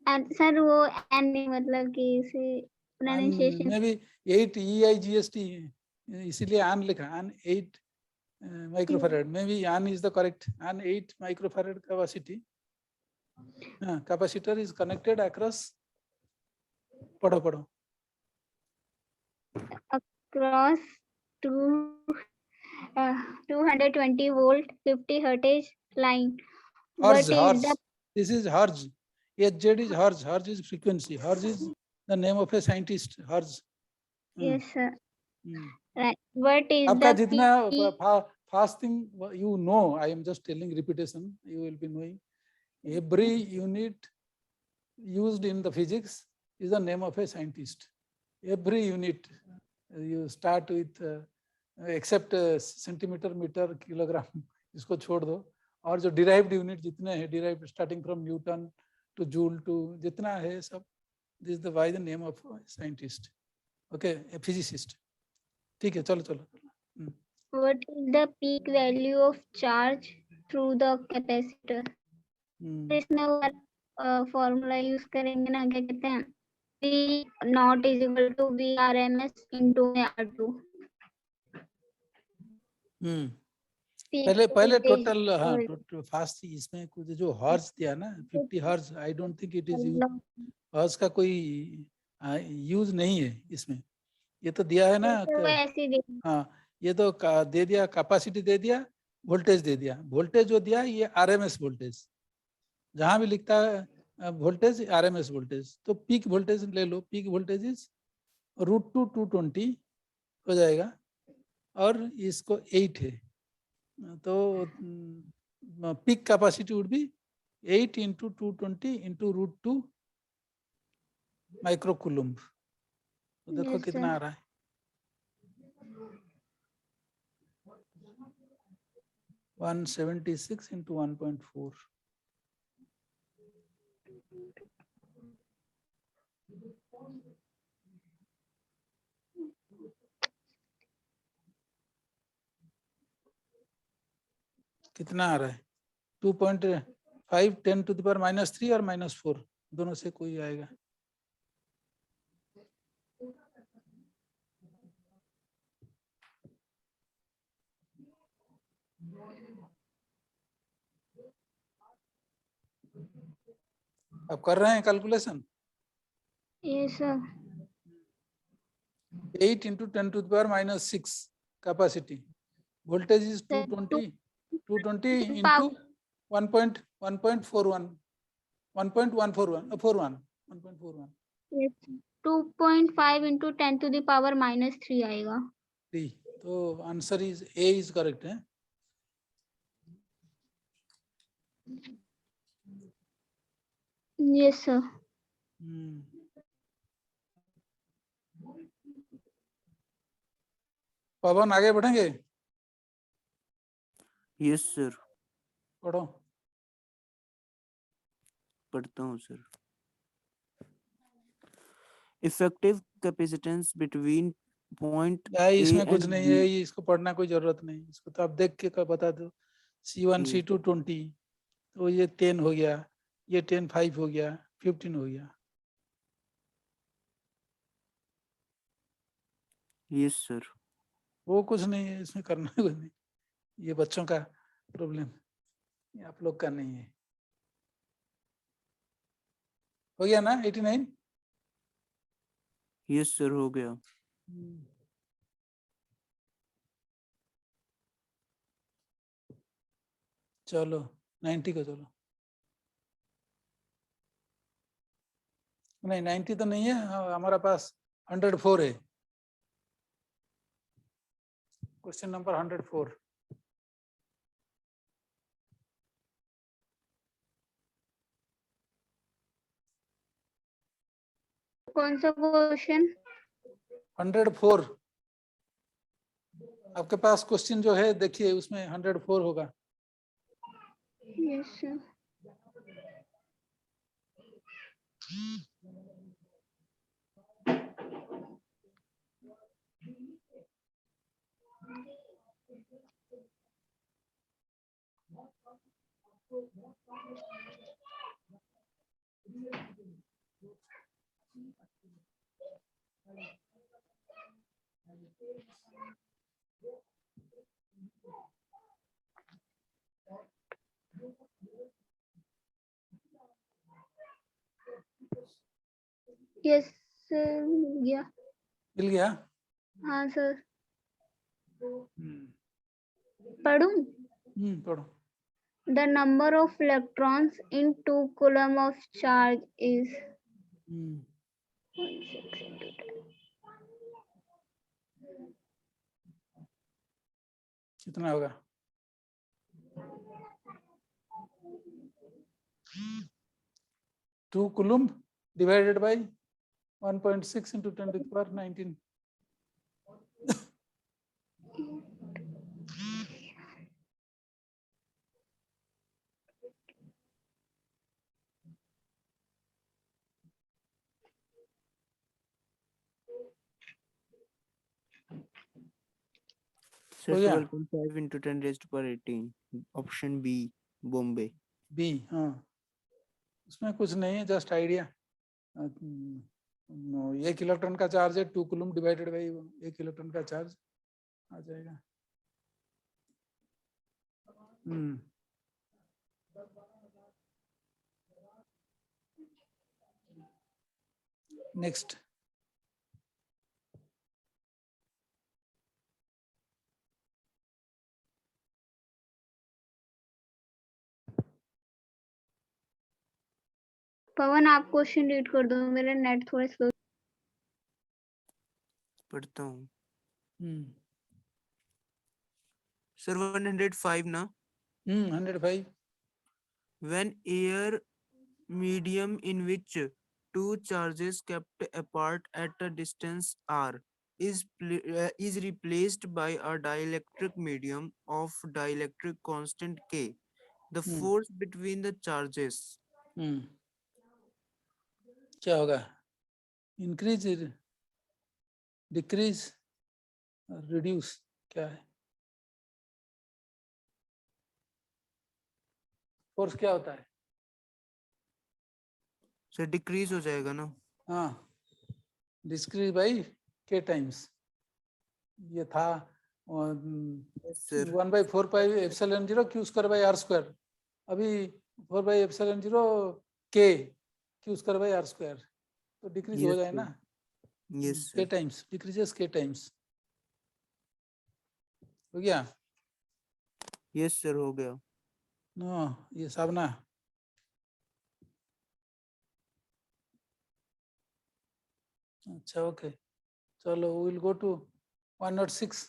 And sir, वो an नहीं, मतलब कि इसे pronunciation. में भी 8 EIGST इसीलिए आन लिखा, आन 8 microfarad में भी आन is the correct, आन 8 microfarad capacity capacitor is connected across, पढ़ो Across 220 volt 50 hertz line. hertz, What is hertz, the this is hertz, HZ is hertz, hertz is frequency, hertz is the name of a scientist, hertz. yes sir. Right. What is आपका the जितना fasting you know, I am just telling repetition, you will be knowing. Every unit used in the physics is the name of a scientist. Every unit you start with except centimeter, meter, kilogram, इसको छोड़ दो, और जो derived unit जितने हैं, derived starting from Newton to Joule to जितना है सब, this is the by the name of a scientist, okay, a physicist. ठीक है, चलो What is the peak value of charge through the capacitor? इसमें वो फॉर्मूला यूज करेंगे ना, क्या कहते हैं, P naught is equal to VRMS into R2. पहले टोटल, हाँ टोटल फास्ट, इसमें कुछ जो हर्ट्ज दिया ना 50 hertz, I don't think it is hertz का कोई यूज नहीं है इसमें। ये तो दिया है ना, हाँ ये तो दे दिया, कैपेसिटी दे दिया, वोल्टेज दे दिया। वोल्टेज जो दिया ये आरएमएस वोल्टेज, जहां भी लिखता है वोल्टेज आरएमएस वोल्टेज, तो पीक वोल्टेज ले लो, पीक वोल्टेज इज √2 हो जाएगा, और इसको 8 है, तो पीक कैपेसिटी वुड बी 8 × 220 × √2 माइक्रोकूलम्ब। तो देखो Yes, कितना sir. आ रहा है, 176 × 1.4। कितना आ रहा है? 2.5 10⁻³ और -4 दोनों से कोई आएगा? आप कर रहे हैं calculation? Yes, sir. 8 × 10⁻⁻6 capacity, voltage is 220 into 1.41 Yes. 2.5 into 10⁻³ आएगा। तो answer is a is correct है। Yes, sir. पवन आगे बढ़ेंगे? Yes sir. पढ़ो। पढ़ता हूँ sir. Effective capacitance between point इसमें कुछ नहीं है, ये इसको पढ़ना कोई जरूरत नहीं, इसको तो आप देख के बता दो। C1 C2 20, तो ये 10 हो गया, ये 10 5 हो गया, 15 हो गया। Yes sir. वो कुछ नहीं है, इसमें करना कुछ नहीं, ये बच्चों का प्रॉब्लम, ये आप लोग का नहीं है। हो गया ना 89? यस सर हो गया। चलो 90 को चलो। नहीं 90 तो नहीं है, हमारा पास 104 है। Question number 104. कौन सा क्वेश्चन? 104. आपके पास क्वेश्चन जो है देखिए उसमें 104 होगा. Yes sir. Yes sir. या मिल गया. हाँ सर. हम्म, पढ़ूं? पढ़ो. The number of electrons in 2 coulomb of charge is 0.6 into 10. कितना होगा? 2 coulomb divided by 1.6 into 10 to the power 19. Sir, हो गया? 12.5 into 10 raised to power 18. Option B, Bombay. B. हाँ, उसमें कुछ नहीं है, जस्ट आइडिया. 1 इलेक्ट्रॉन का चार्ज है 2 कूलम डिवाइडेड बाई 1 इलेक्ट्रॉन का चार्ज आ जाएगा. नेक्स्ट. पवन आप क्वेश्चन रीड कर दो, मेरा नेट थोड़ा स्लो. पढ़ता हूँ. Sir, 105 ना? 105. When air medium in which two charges kept apart at a distance r is replaced by a dielectric medium of dielectric constant k, the force between the charges. क्या होगा? इंक्रीज, डिक्रीज, रिड्यूस, क्या है? फोर्स क्या होता है? सर डिक्रीज हो जाएगा ना? हाँ, डिक्रीज बाई के टाइम्स. ये था sir 1/4 pi epsilon 0 Q square by R square. अभी 4 बाई एप्सिलॉन 0 के Q square by R square. तो डिक्रीज हो जाए ना. यस के टाइम्स डिक्रीजेस के टाइम्स. हो गया? यस सर हो गया. नो, ये सब ना. अच्छा, ओके, चलो will go to 106.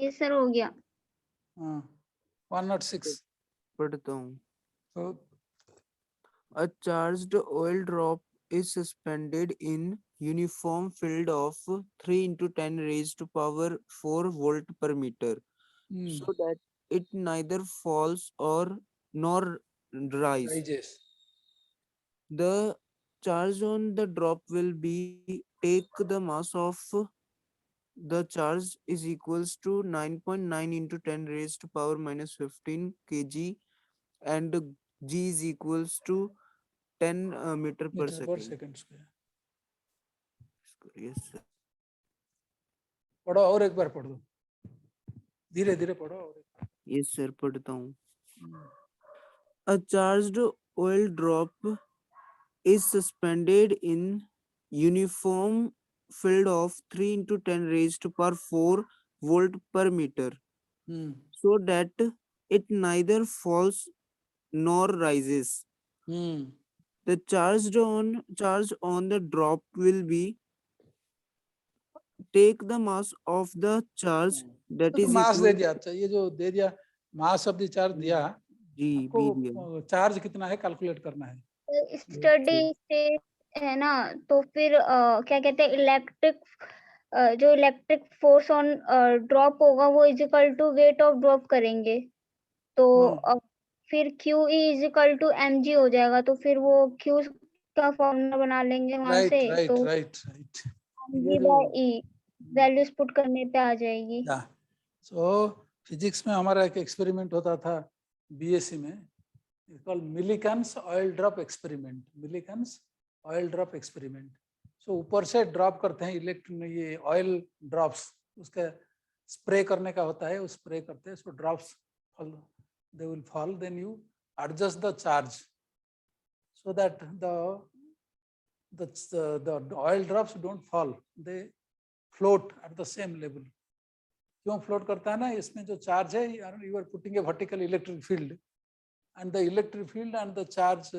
Yes sir हो गया. हाँ, 106. पढ़ता हूँ. तो A charged oil drop is suspended in uniform field of 3 into 10 raised to power 4 volt per meter, so that it neither falls or nor rise. Rises. The charge on the drop will be take the mass of the charge is equals to 9.9 into 10 raised to power minus 15 kg, and g is equals to 10 meter per metre पर second. Second square. Yes, sir. पढ़ो और एक बार पढ़ दो, धीरे धीरे पढ़ो. और एक बार. Yes, sir. पढ़ता हूँ. A charged oil drop is suspended in uniform field of 3 into 10 raised to power 4 volt per meter, so that it neither falls nor rises. The charge on the drop will be take the mass of the charge that तो is मास दे equal दिया, अच्छा ये जो दे दिया मास ऑफ द चार्ज दिया, जी बी दिया आपको चार्ज कितना है कैलकुलेट करना है। स्टडी स्टेट है ना, तो फिर क्या कहते हैं इलेक्ट्रिक जो इलेक्ट्रिक फोर्स ऑन ड्रॉप होगा वो is equal to weight of drop करेंगे, तो फिर Q is equal to M G हो जाएगा, तो फिर वो क्यू का फॉर्मूला बना लेंगे वहां राइट से, राइट तो राइट राइट। जी बाय ई वैल्यूज पुट करने पे आ जाएगी। सो फिजिक्स में हमारा एक एक्सपेरिमेंट होता था बीएससी में, called Millikan's oil drop experiment, Millikan's oil drop experiment. So ऊपर से ड्रॉप करते हैं इलेक्ट्रॉन, ये ऑयल ड्रॉप्स, उसका स्प्रे करने का होता है, वो स्प्रे करते हैं, so drops fall, they will fall, then you adjust the charge so that the oil drops don't fall, they float at the same level. क्यों फ्लोट करता है ना, इसमें जो चार्ज है, you are putting a vertical electric field, and the electric field and the charge,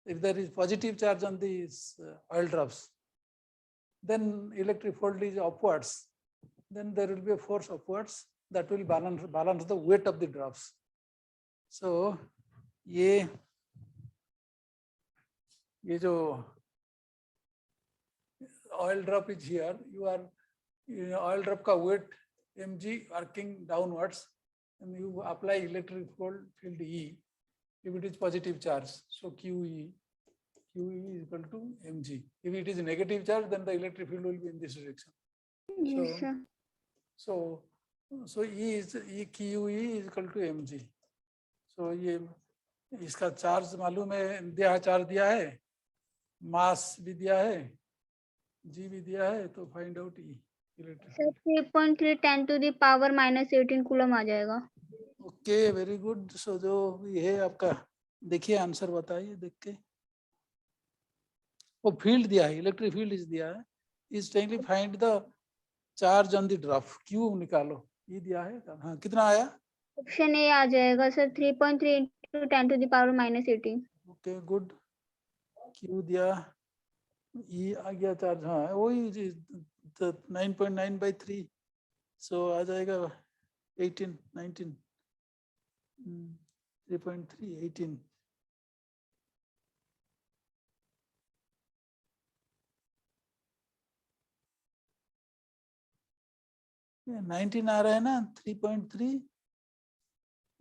if there is positive charge on these oil drops, then electric field is upwards, then there will be a force upwards that will balance the weight of the drops. So ये जो oil drop is here, oil drop का weight mg working downwards, and you apply electric field E if it is positive charge, so QE is equal to mg. If it is negative charge, then the electric field will be in this direction. Yes, sir. So QE is equal to mg. So ये इसका चार्ज मालूम है, चार्ज दिया है, मास भी दिया है, जी भी दिया है, तो find out E electric 3.3 10 to the power minus 18 coulomb आ जाएगा। Okay very good. सो जो ये है आपका, देखिए आंसर बताइए देख के, वो फील्ड दिया है, इलेक्ट्रिक फील्ड इज दिया है, is टेकली find the charge on the drop, Q निकालो, ये दिया है। हाँ कितना आया? ऑप्शन ए आ जाएगा sir, 3.3 into 10 to the power minus 18। Okay good, Q दिया, ई आ गया चार्ज, हाँ वही 9.9/3, सो आ जाएगा 18 19 3.3 18 19 आ रहा है ना, 3.3,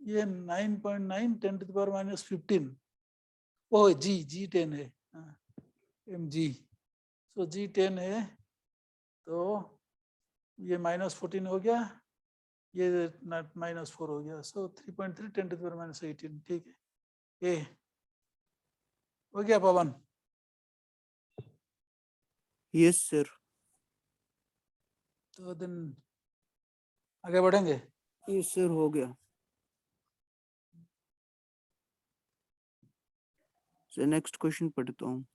ये 9.9 10 to the power minus 15, ओ जी 10 है, एम जी, सो जी 10 है, तो ये -14 हो गया, ये -4 हो गया, सो 3.3 10 to the power minus 18, ठीक है। ए हो गया पवन? Yes sir. तो दिन आगे बढ़ेंगे। यस सर हो गया सर। नेक्स्ट क्वेश्चन पढ़ता हूँ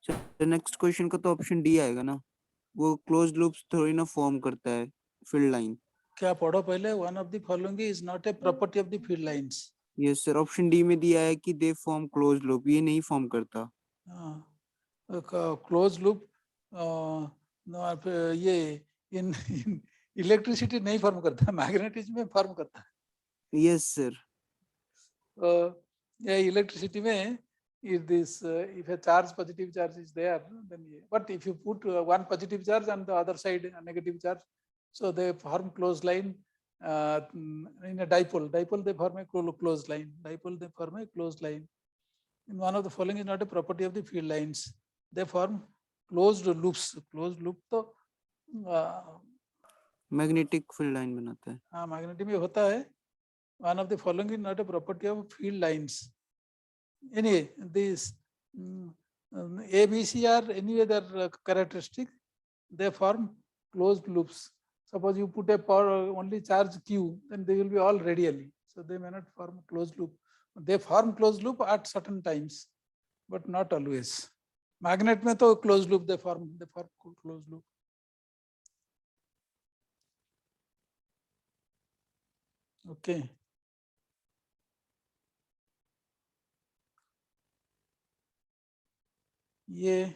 सर। नेक्स्ट क्वेश्चन का तो ऑप्शन डी आएगा ना, वो क्लोज्ड लूप्स थोड़ी ना फॉर्म करता है फील्ड लाइन। क्या पढ़ो पहले, one of the following is not a property of the field lines. Yes sir, option D में दिया है कि दे फॉर्म क्लोज्ड लूप, ये नहीं फॉर्म करता। क्लोज लूप ये इन इलेक्ट्रिसिटी नहीं फॉर्म करता, मैग्नेटिज्म में फॉर्म करता है। Yes sir. ये इलेक्ट्रिसिटी में if this if a charge, positive charge is there, then but if you put one positive charge and the other side a negative charge, so they form closed line. In a dipole they form a closed line, dipole they form a closed line. In one of the following is not a property of the field lines, they form closed loops. Closed loop तो मैग्नेटिक फील्ड लाइन बनाता है। हाँ मैग्नेटिक में होता है। One of the following is not a property of field lines. Anyway, these A, B, C are anyway their characteristic. They form closed loops. Suppose you put a power only charge Q, then they will be all radially. So they may not form closed loop. They form closed loop at certain times, but not always. Magnet में तो closed loop they form closed loop. Okay. ये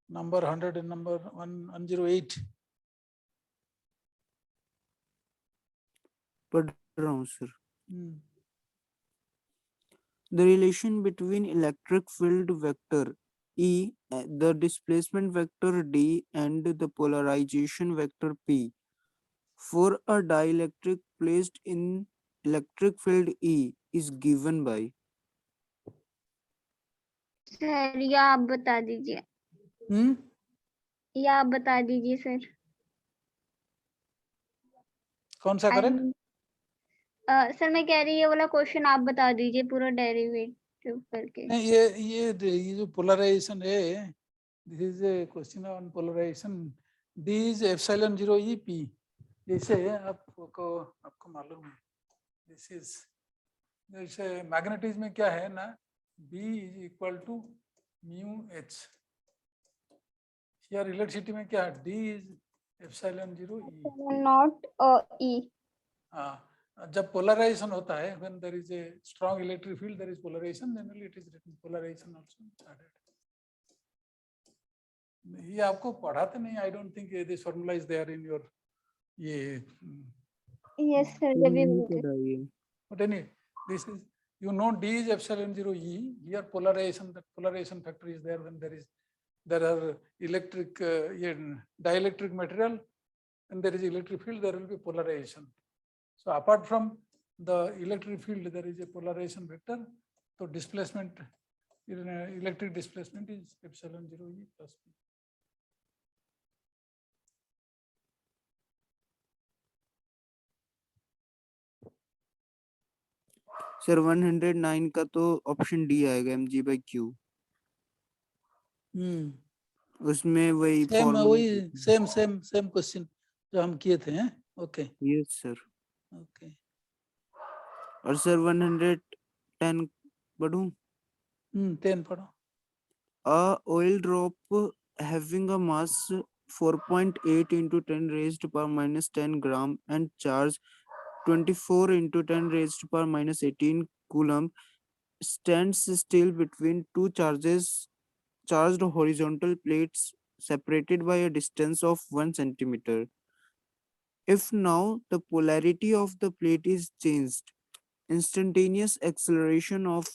number 100 and number 108. पढ़ रहा हूँ sir. Hmm. The relation between electric field vector E, the displacement vector D, and the polarization vector P for a dielectric placed in electric field E is given by. Sir या आप बता दीजिए. या आप बता दीजिए सर. कौन सा करेक्ट? सर मैं कह रही हूँ ये वाला क्वेश्चन आप बता दीजिए पूरा डेरिवेटिव करके. नहीं, ये जो पोलराइजेशन है, this is a question on polarisation. D is epsilon 0 E P. जैसे आपको मालूम है, दिस इज जैसे मैग्नेटिज्म में क्या है ना, B is equal to mu H. यार इलेक्ट्रिसिटी में क्या है, D is epsilon 0 E. Not E. हाँ, जब पोलराइजेशन होता है, when there is a strong electric field, there is polarization. Generally, it is written polarization also added. ये आपको पढ़ाते नहीं. I don't think this formula is there in your ये. Yes sir. But anyway, this is, you know, D is epsilon 0 E. Here polarization, the polarization factor is there when there are electric dielectric material, and there is electric field, there will be polarization. So apart from the electric field, there is a polarization vector. So displacement, electric displacement is epsilon 0 E plus P. Sir 109 का तो ऑप्शन डी आएगा, mg/q. उसमें वही सेम क्वेश्चन जो हम किए थे. ओके. Yes sir. ओके. और सर 110 पढ़ूं? 10 पढ़ो. A oil drop having a mass 4.8 into 10 raised to power minus 10 gram and charge 24 into 10 raised to power minus 18 coulomb stands still between two charged horizontal plates separated by a distance of 1 centimeter. If now the polarity of the plate is changed, instantaneous acceleration of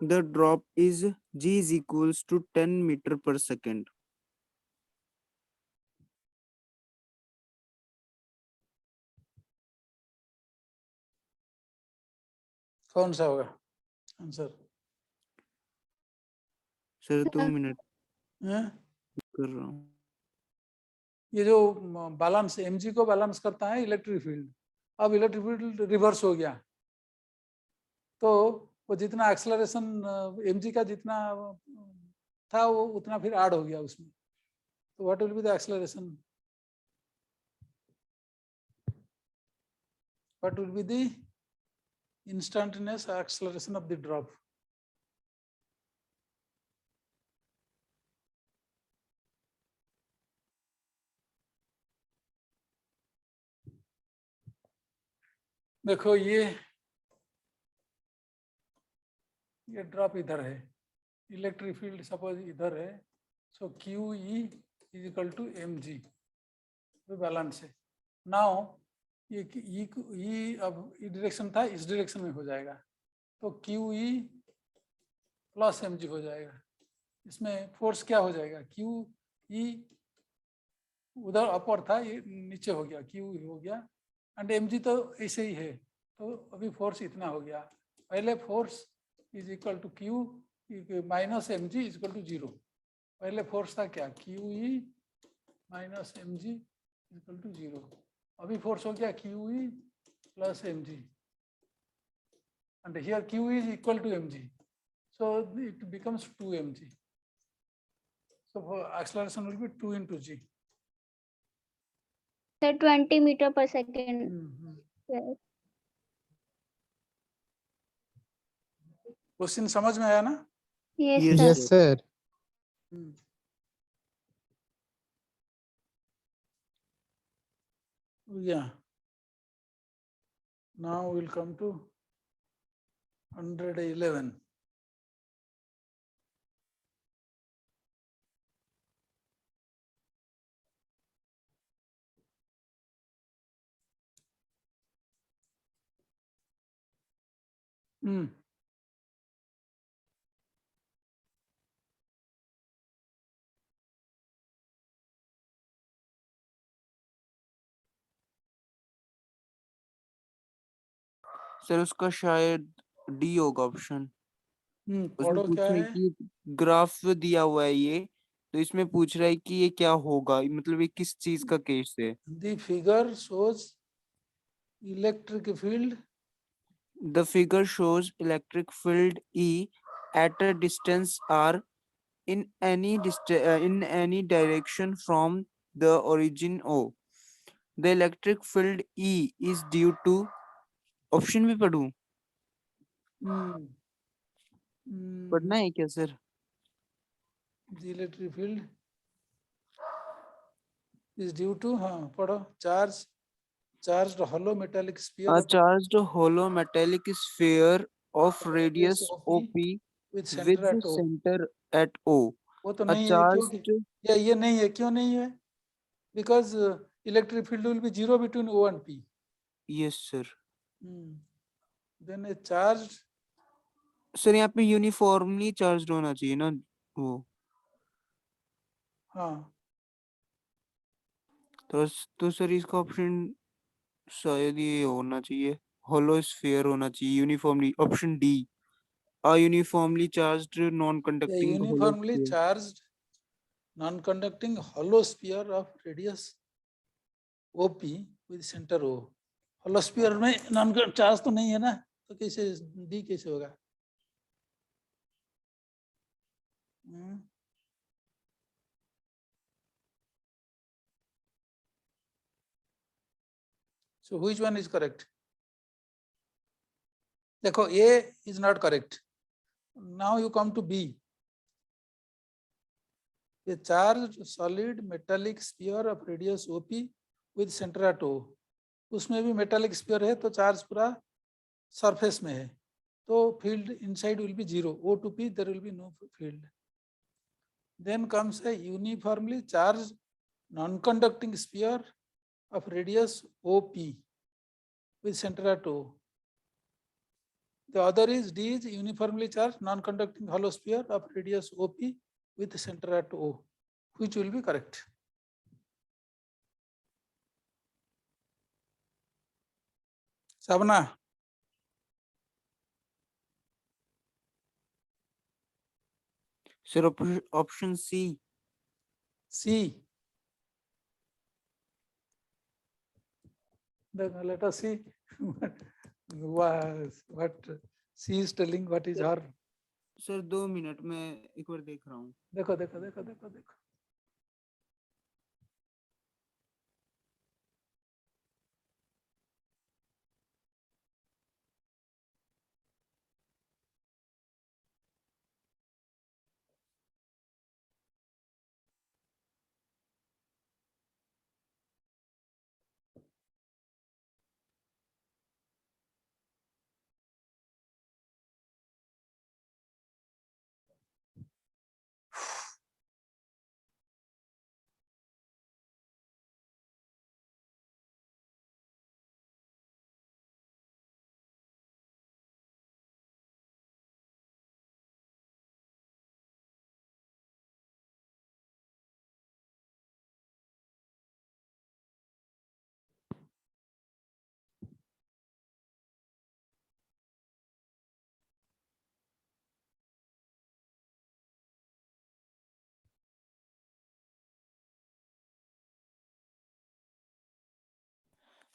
the drop is g is equals to 10 meter per second. कौन सा होगा आंसर? सर 2 मिनट कर रहा हूँ. ये जो बैलेंस mg को बैलेंस करता है इलेक्ट्रिक फील्ड. अब इलेक्ट्रिक फील्ड रिवर्स हो गया, तो वो जितना एक्सेलरेशन mg का जितना था वो उतना फिर ऐड हो गया उसमें. तो what will be the acceleration? What will be the instantaneous acceleration of the drop? देखो ये ड्रॉप इधर है, इलेक्ट्रिक फील्ड सपोज इधर है. So Q E is equal to M G, तो बैलेंस है. नाउ ये ई अब डायरेक्शन था, इस डायरेक्शन में हो जाएगा, तो Q E plus M G हो जाएगा. इसमें फोर्स क्या हो जाएगा? क्यू ई उधर अपवर्ड था, ये नीचे हो गया, क्यू हो गया, एंड एम जी तो ऐसे ही है, तो अभी फोर्स इतना हो गया. पहले force is equal to Q minus M G is equal to 0. पहले फोर्स था क्या? Q E minus M G is equal to 0. अभी फोर्स हो गया Q E plus M G, and here Q is equal to M G, so it becomes 2 mg. So for acceleration will be 2 into g. Sir 20 meter per second. Yes. Question समझ में आया ना? Yes, Yes, sir. Yes, sir. Yeah. Now we'll come to 111. Hmm sir उसका शायद डी होगा ऑप्शन। उसमें पढ़ो पूछ क्या रहा है है। कि ग्राफ दिया हुआ है ये, तो इसमें पूछ रहा है कि ये क्या होगा, मतलब ये किस चीज का केस है। The figure shows electric field The figure shows electric field E at a distance R in any direction from the origin O. The electric field E is due to, option भी पढ़ूं? पढ़ना है क्या सर? The electric field is due to, हाँ पढ़ो, charged hollow metallic sphere A of charged hollow metallic sphere of radius radius OP OP with center with at O. center at O. वो तो A नहीं है क्योंकि charged, ये नहीं है, क्यों नहीं है? Because electric field will be zero between O and P. yes sir. Then a charged, sir यहाँ पे यूनिफॉर्मली चार्ज्ड होना चाहिए ना वो, हाँ तो सर इसका ऑप्शन शायद ये होना चाहिए, होलो स्फीयर होना चाहिए uniformly, option D, a uniformly charged a non-conducting hollow uniformly sphere. charged non-conducting hollow sphere of radius OP with center O. hollow sphere में नॉन चार्ज तो नहीं है ना, तो कैसे डी कैसे होगा? So which one is correct? देखो A is not correct. Now you come to B. A charged solid metallic sphere of radius OP with center at O. उसमें भी metallic sphere है, तो चार्ज पूरा सरफेस में है, तो field inside will be zero. O to P there will be no field. Then comes a uniformly charged non-conducting sphere of radius OP with center at O. The other is D is uniformly charged non-conducting hollow sphere of radius OP with center at O. Which will be correct? Sabna? Sir option C. C. Then let us see what C is telling, what is her. Sir 2 minute में एक बार देख रहा हूँ। देखो देखो देखो देखो देखो.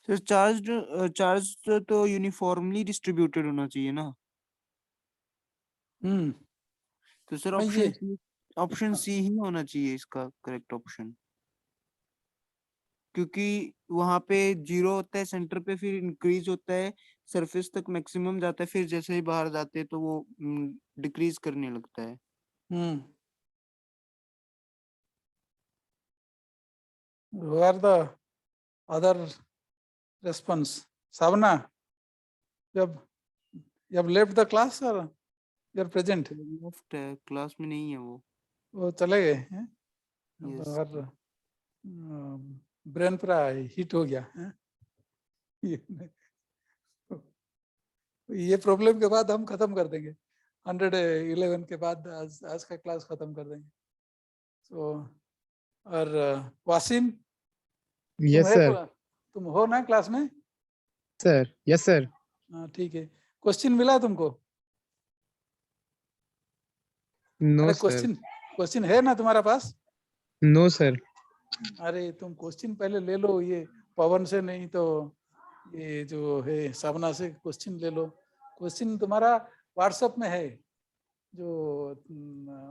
सर चार्ज तो यूनिफॉर्मली डिस्ट्रीब्यूटेड होना चाहिए ना, तो सर हाँ, ये ऑप्शन सी ही होना चाहिए इसका करेक्ट ऑप्शन, क्योंकि वहां पे जीरो होता है सेंटर पे, फिर इंक्रीज होता है सरफेस तक मैक्सिमम जाता है, फिर जैसे ही बाहर जाते हैं तो वो डिक्रीज करने लगता है। Who are the other response? Savna, you have left the class or you are present? Left है, क्लास में नहीं है वो चले गए हैं? Yes. और ब्रेन पूरा हिट हो गया है? ये प्रॉब्लम के बाद हम खत्म कर देंगे, 111 के बाद आज का क्लास खत्म कर देंगे। तो और वासिम, Yes, sir. तुम हो ना क्लास में? Sir. Yes, sir. हाँ ठीक है। क्वेश्चन मिला तुमको? No, अरे sir. क्वेश्चन है ना तुम्हारा पास? No, sir. अरे तुम क्वेश्चन पहले ले लो, ये पवन से नहीं तो ये जो है सावना से क्वेश्चन ले लो। क्वेश्चन तुम्हारा व्हाट्सएप में है, जो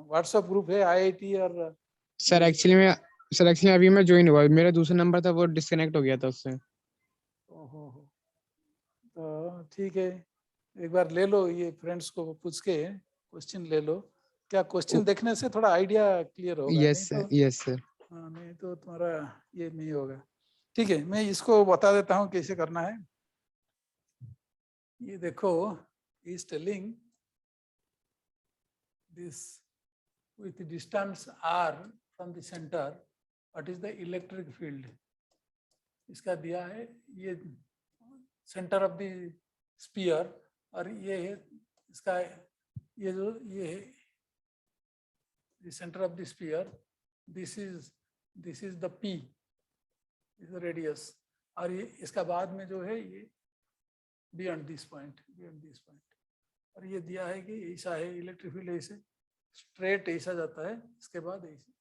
व्हाट्सएप ग्रुप है आईआईटी और Sir, actually अभी मैं ज्वाइन हुआ, मेरा दूसरा नंबर था वो डिस्कनेक्ट हो गया था उससे। ओहो हो, तो ठीक है, एक बार ले लो, ये फ्रेंड्स को पूछ के क्वेश्चन ले लो। क्या क्वेश्चन देखने से थोड़ा आइडिया क्लियर होगा? Yes, नहीं sir. तो Yes, sir. हाँ, नहीं तो तुम्हारा ये नहीं होगा। ठीक है, मैं इसको बता देता हूँ कैसे करना है। ये देखो, is telling this with the distance r from the center, what is the electric field? इसका दिया है ये सेंटर ऑफ द स्फीयर, और ये है इसका, ये जो ये है the centre of the sphere, this is the p, is the radius, और ये इसका बाद में जो है ये बियॉन्ड दिस पॉइंट, और ये दिया है कि ऐसा है इलेक्ट्रिक फील्ड, ऐसे स्ट्रेट ऐसा जाता है, इसके बाद ऐसे।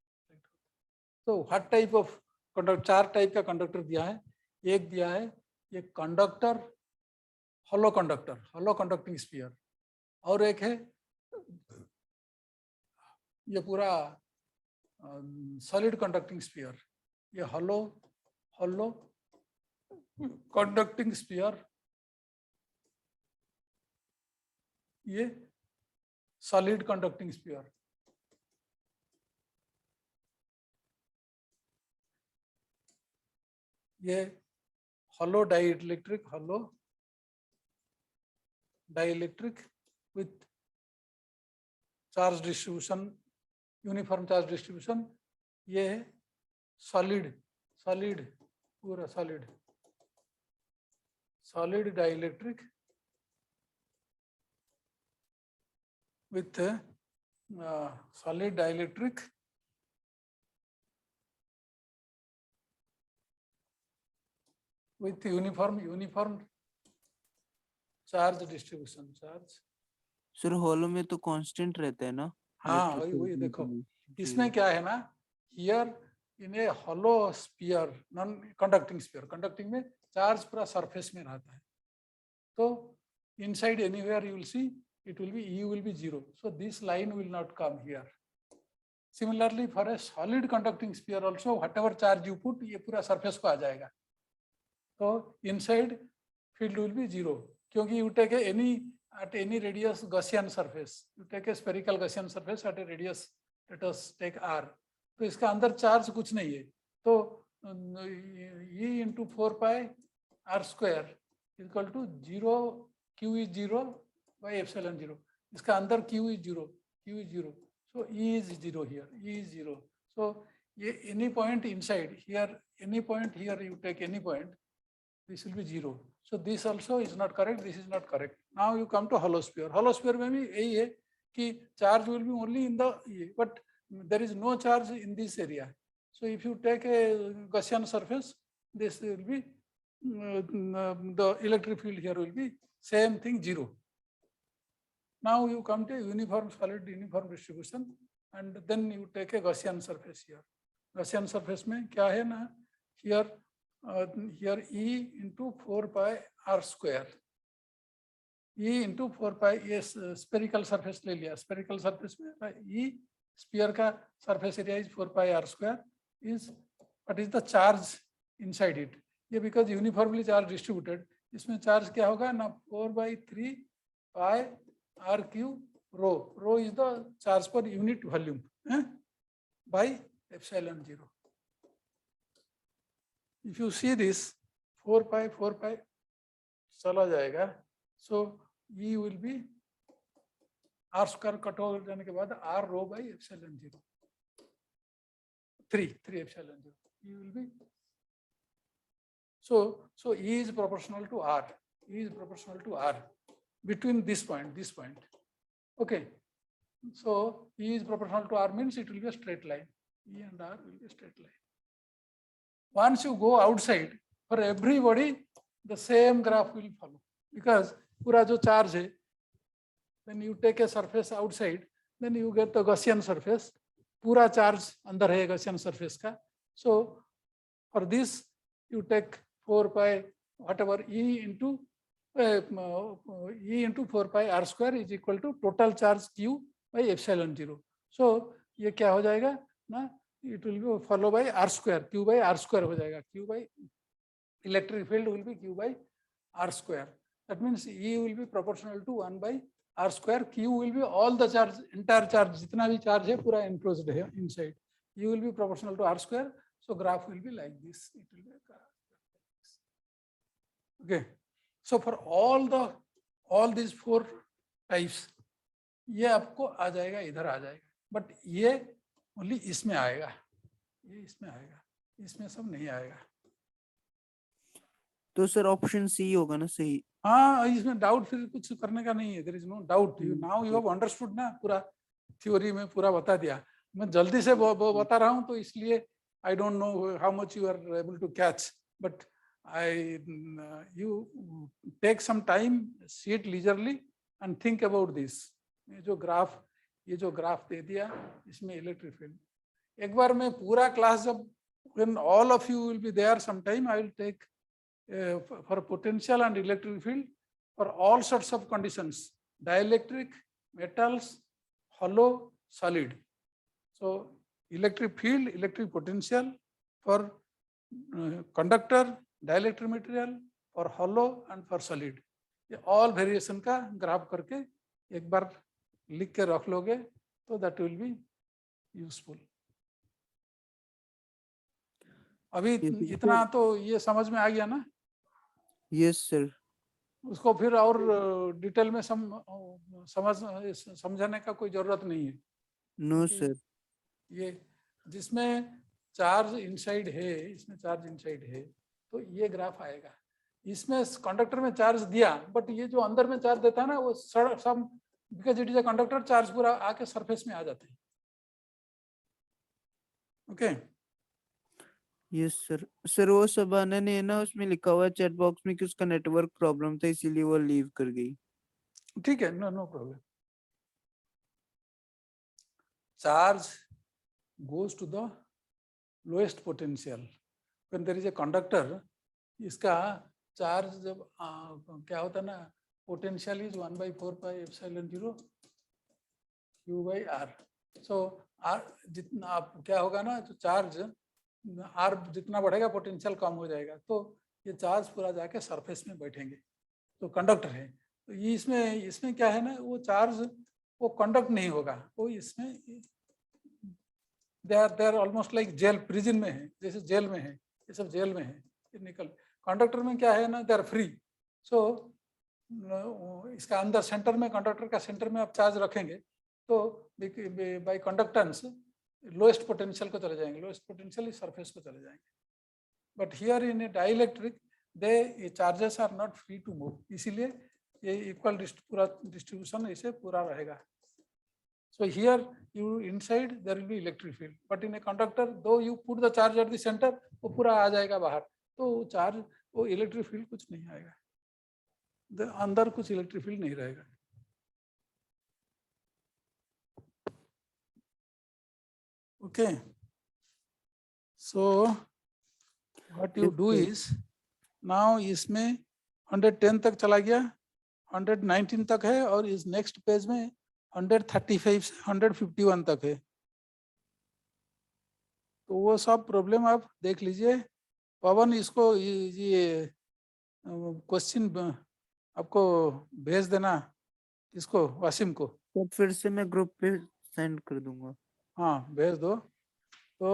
तो हर टाइप ऑफ कंडक्टर, 4 टाइप का कंडक्टर दिया है। एक दिया है ये कंडक्टर, हॉलो कंडक्टिंग स्फीयर, और एक है ये पूरा सॉलिड कंडक्टिंग स्फीयर। ये हॉलो कंडक्टिंग स्फीयर, ये सॉलिड कंडक्टिंग स्फीयर। ये hollow dielectric with charge distribution, uniform charge distribution. ये है सॉलिड पूरा solid dielectric with solid dielectric with uniform charge distribution, sir hollow में तो कांस्टेंट रहता है ना? हाँ वही देखो, इसमें क्या है ना, here in A hollow sphere, non conducting sphere, conducting में चार्ज पूरा सरफेस में रहता है, तो inside anywhere you will see it will be, E will be 0. So this line will not come here. Similarly, for a solid conducting sphere also, whatever charge you put, ये पूरा surface को आ जाएगा, तो inside field will be 0. क्योंकि you take at any radius Gaussian surface, you take a spherical Gaussian surface at a radius, let us take r, तो इसका अंदर चार्ज कुछ नहीं है, तो E into 4 pi r square is equal to 0, q is 0 by epsilon 0. इसका अंदर q is 0, so E is 0 here, E is 0. So ये any point inside here, any point here you take any point, this will be 0. So this also is not correct, this is not correct. Now you come to hollow sphere. Hollow sphere में भी यही है कि charge will be only in the, but there is no charge in this area. So if you take a Gaussian surface, this will be the electric field here will be same thing, 0. Now you come to uniform solid uniform distribution, and then you take a Gaussian surface here. Gaussian surface में क्या है ना, here E into 4 pi r square. E into 4 pi, yes, spherical surface ले लिया, spherical surface में E sphere का surface area is 4 pi r square, is what is the charge inside it? ये because uniformly charge distributed, इसमें charge क्या होगा ना, 4 by 3 pi r cube rho. Rho is the charge per unit volume by epsilon 0. If you see this 4 pi चला जाएगा, so E will be r square cut हो जाने के बाद r rho by epsilon 0, 3 epsilon 0. E will be, so E is proportional to r. E is proportional to r. between this point. Okay. So E is proportional to R means it will be a straight line. E and R will be a straight line. Once you go outside, for everybody, the same graph will follow because पूरा जो charge है, when you take a surface outside, then you get the Gaussian surface. पूरा charge अंदर है Gaussian surface का. So for this, you take 4 pi whatever E into 4 pi R square is equal to total charge Q by epsilon 0. So ये क्या हो जाएगा ना? It will be follow by R square, Q by R square हो जाएगा. Q by electric field will be Q by R square. That means E will be proportional to 1 by R square. Q will be all the charge, entire charge, जितना भी charge है पूरा enclosed है inside. U will be proportional to R square. So graph will be like this. It will be a graph. Okay. So for all these 4 types, ये आपको आ जाएगा, इधर आ जाएगा. But ये only इसमें आएगा, ये इसमें आएगा, इसमें सब नहीं आएगा. तो सर ऑप्शन सी होगा ना सही? हाँ, इसमें डाउट फिर कुछ करने का नहीं है. There is no doubt. Now you have understood ना, पूरा थ्योरी में पूरा बता दिया. मैं जल्दी से बता रहा हूँ तो इसलिए I don't know how much you are able to catch, but you take some time, see it leisurely and think about this. ये जो ग्राफ दे दिया इसमें इलेक्ट्रिक फील्ड, एक बार मैं पूरा क्लास जब when all of you will be there sometime, I will take for potential and electric field for all sorts of conditions, dielectric, metals, hollow, solid. So electric field, electric potential for conductor, dielectric material, for hollow and for solid. ये all variation का ग्राफ करके एक बार लिख के रख लोगे तो that will be useful. अभी इतना तो ये समझ में आ गया ना? Yes sir. उसको फिर और डिटेल में समझाने का कोई जरूरत नहीं है. No sir. ये जिसमें चार्ज इनसाइड है, इसमें चार्ज इनसाइड है तो ये ग्राफ आएगा. इसमें कंडक्टर में चार्ज दिया, बट ये जो अंदर में चार्ज देता है ना, वो सब because it is a conductor, charge पूरा आके सरफेस में आ जाते हैं. ओके. Yes sir. सर वो शबाना ने ना उसमें लिखा हुआ चैट बॉक्स में कि उसका नेटवर्क प्रॉब्लम था इसीलिए वो लीव कर गई. ठीक है, no problem. Charge goes to the lowest potential when there is a conductor. इसका चार्ज जब क्या होता है ना, potential is 1 by 4 pi epsilon 0 Q by R. So R जितना आप क्या होगा ना, जो चार्ज R जितना बढ़ेगा पोटेंशियल कम हो जाएगा, तो ये चार्ज पूरा जाके सरफेस में बैठेंगे. तो कंडक्टर है, तो ये इसमें क्या है ना, वो चार्ज वो कंडक्ट नहीं होगा, वो इसमें they are almost like jail, prison में है, जैसे जेल में है, ये सब जेल में है. ये निकल कंडक्टर में क्या है ना, दे आर फ्री. सो इसका अंदर सेंटर में, कंडक्टर का सेंटर में आप चार्ज रखेंगे तो बाय कंडक्टेंस लोएस्ट पोटेंशियल को चले जाएंगे, लोएस्ट पोटेंशियल इस सरफेस को चले जाएंगे. But here in a dielectric they charges are not free to move, इसीलिए ये इक्वल पूरा डिस्ट्रीब्यूशन इसे पूरा रहेगा. So here you inside there will be electric field, but in a conductor though you put the charge at the center, वो पूरा आ जाएगा बाहर, तो चार्ज वो इलेक्ट्रिक फील्ड कुछ नहीं आएगा, अंदर कुछ इलेक्ट्रिक फील्ड नहीं रहेगा. Okay. So what you do is now इसमें 110 तक चला गया, 119 तक है, और इस नेक्स्ट पेज में 135 से 151 तक है. तो वो सब प्रॉब्लम आप देख लीजिए. पवन इसको ये क्वेश्चन आपको भेज देना, इसको वासिम को. तो फिर से मैं ग्रुप पे सेंड कर दूंगा. हाँ भेज दो. तो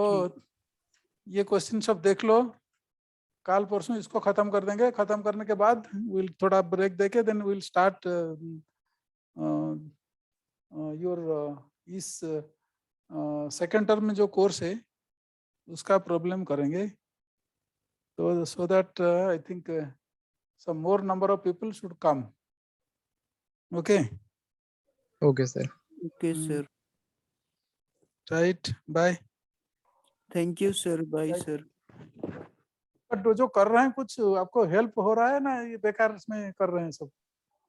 ये क्वेश्चन सब देख लो, काल परसों इसको खत्म कर देंगे. खत्म करने के बाद विल थोड़ा ब्रेक देके देन विल स्टार्ट योर इस सेकेंड टर्म में जो कोर्स है उसका प्रॉब्लम करेंगे. तो so that I think some more number of people should come. Okay okay sir. Okay sir, right, bye. Thank you sir, bye sir. But जो कर रहे हैं कुछ आपको हेल्प हो रहा है ना, ये बेकार इसमें कर रहे हैं सब?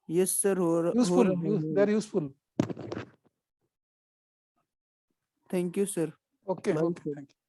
यस सर, हो यूजफुल, रहा है। They are useful. Thank you sir, okay bye okay, sir. Thank you.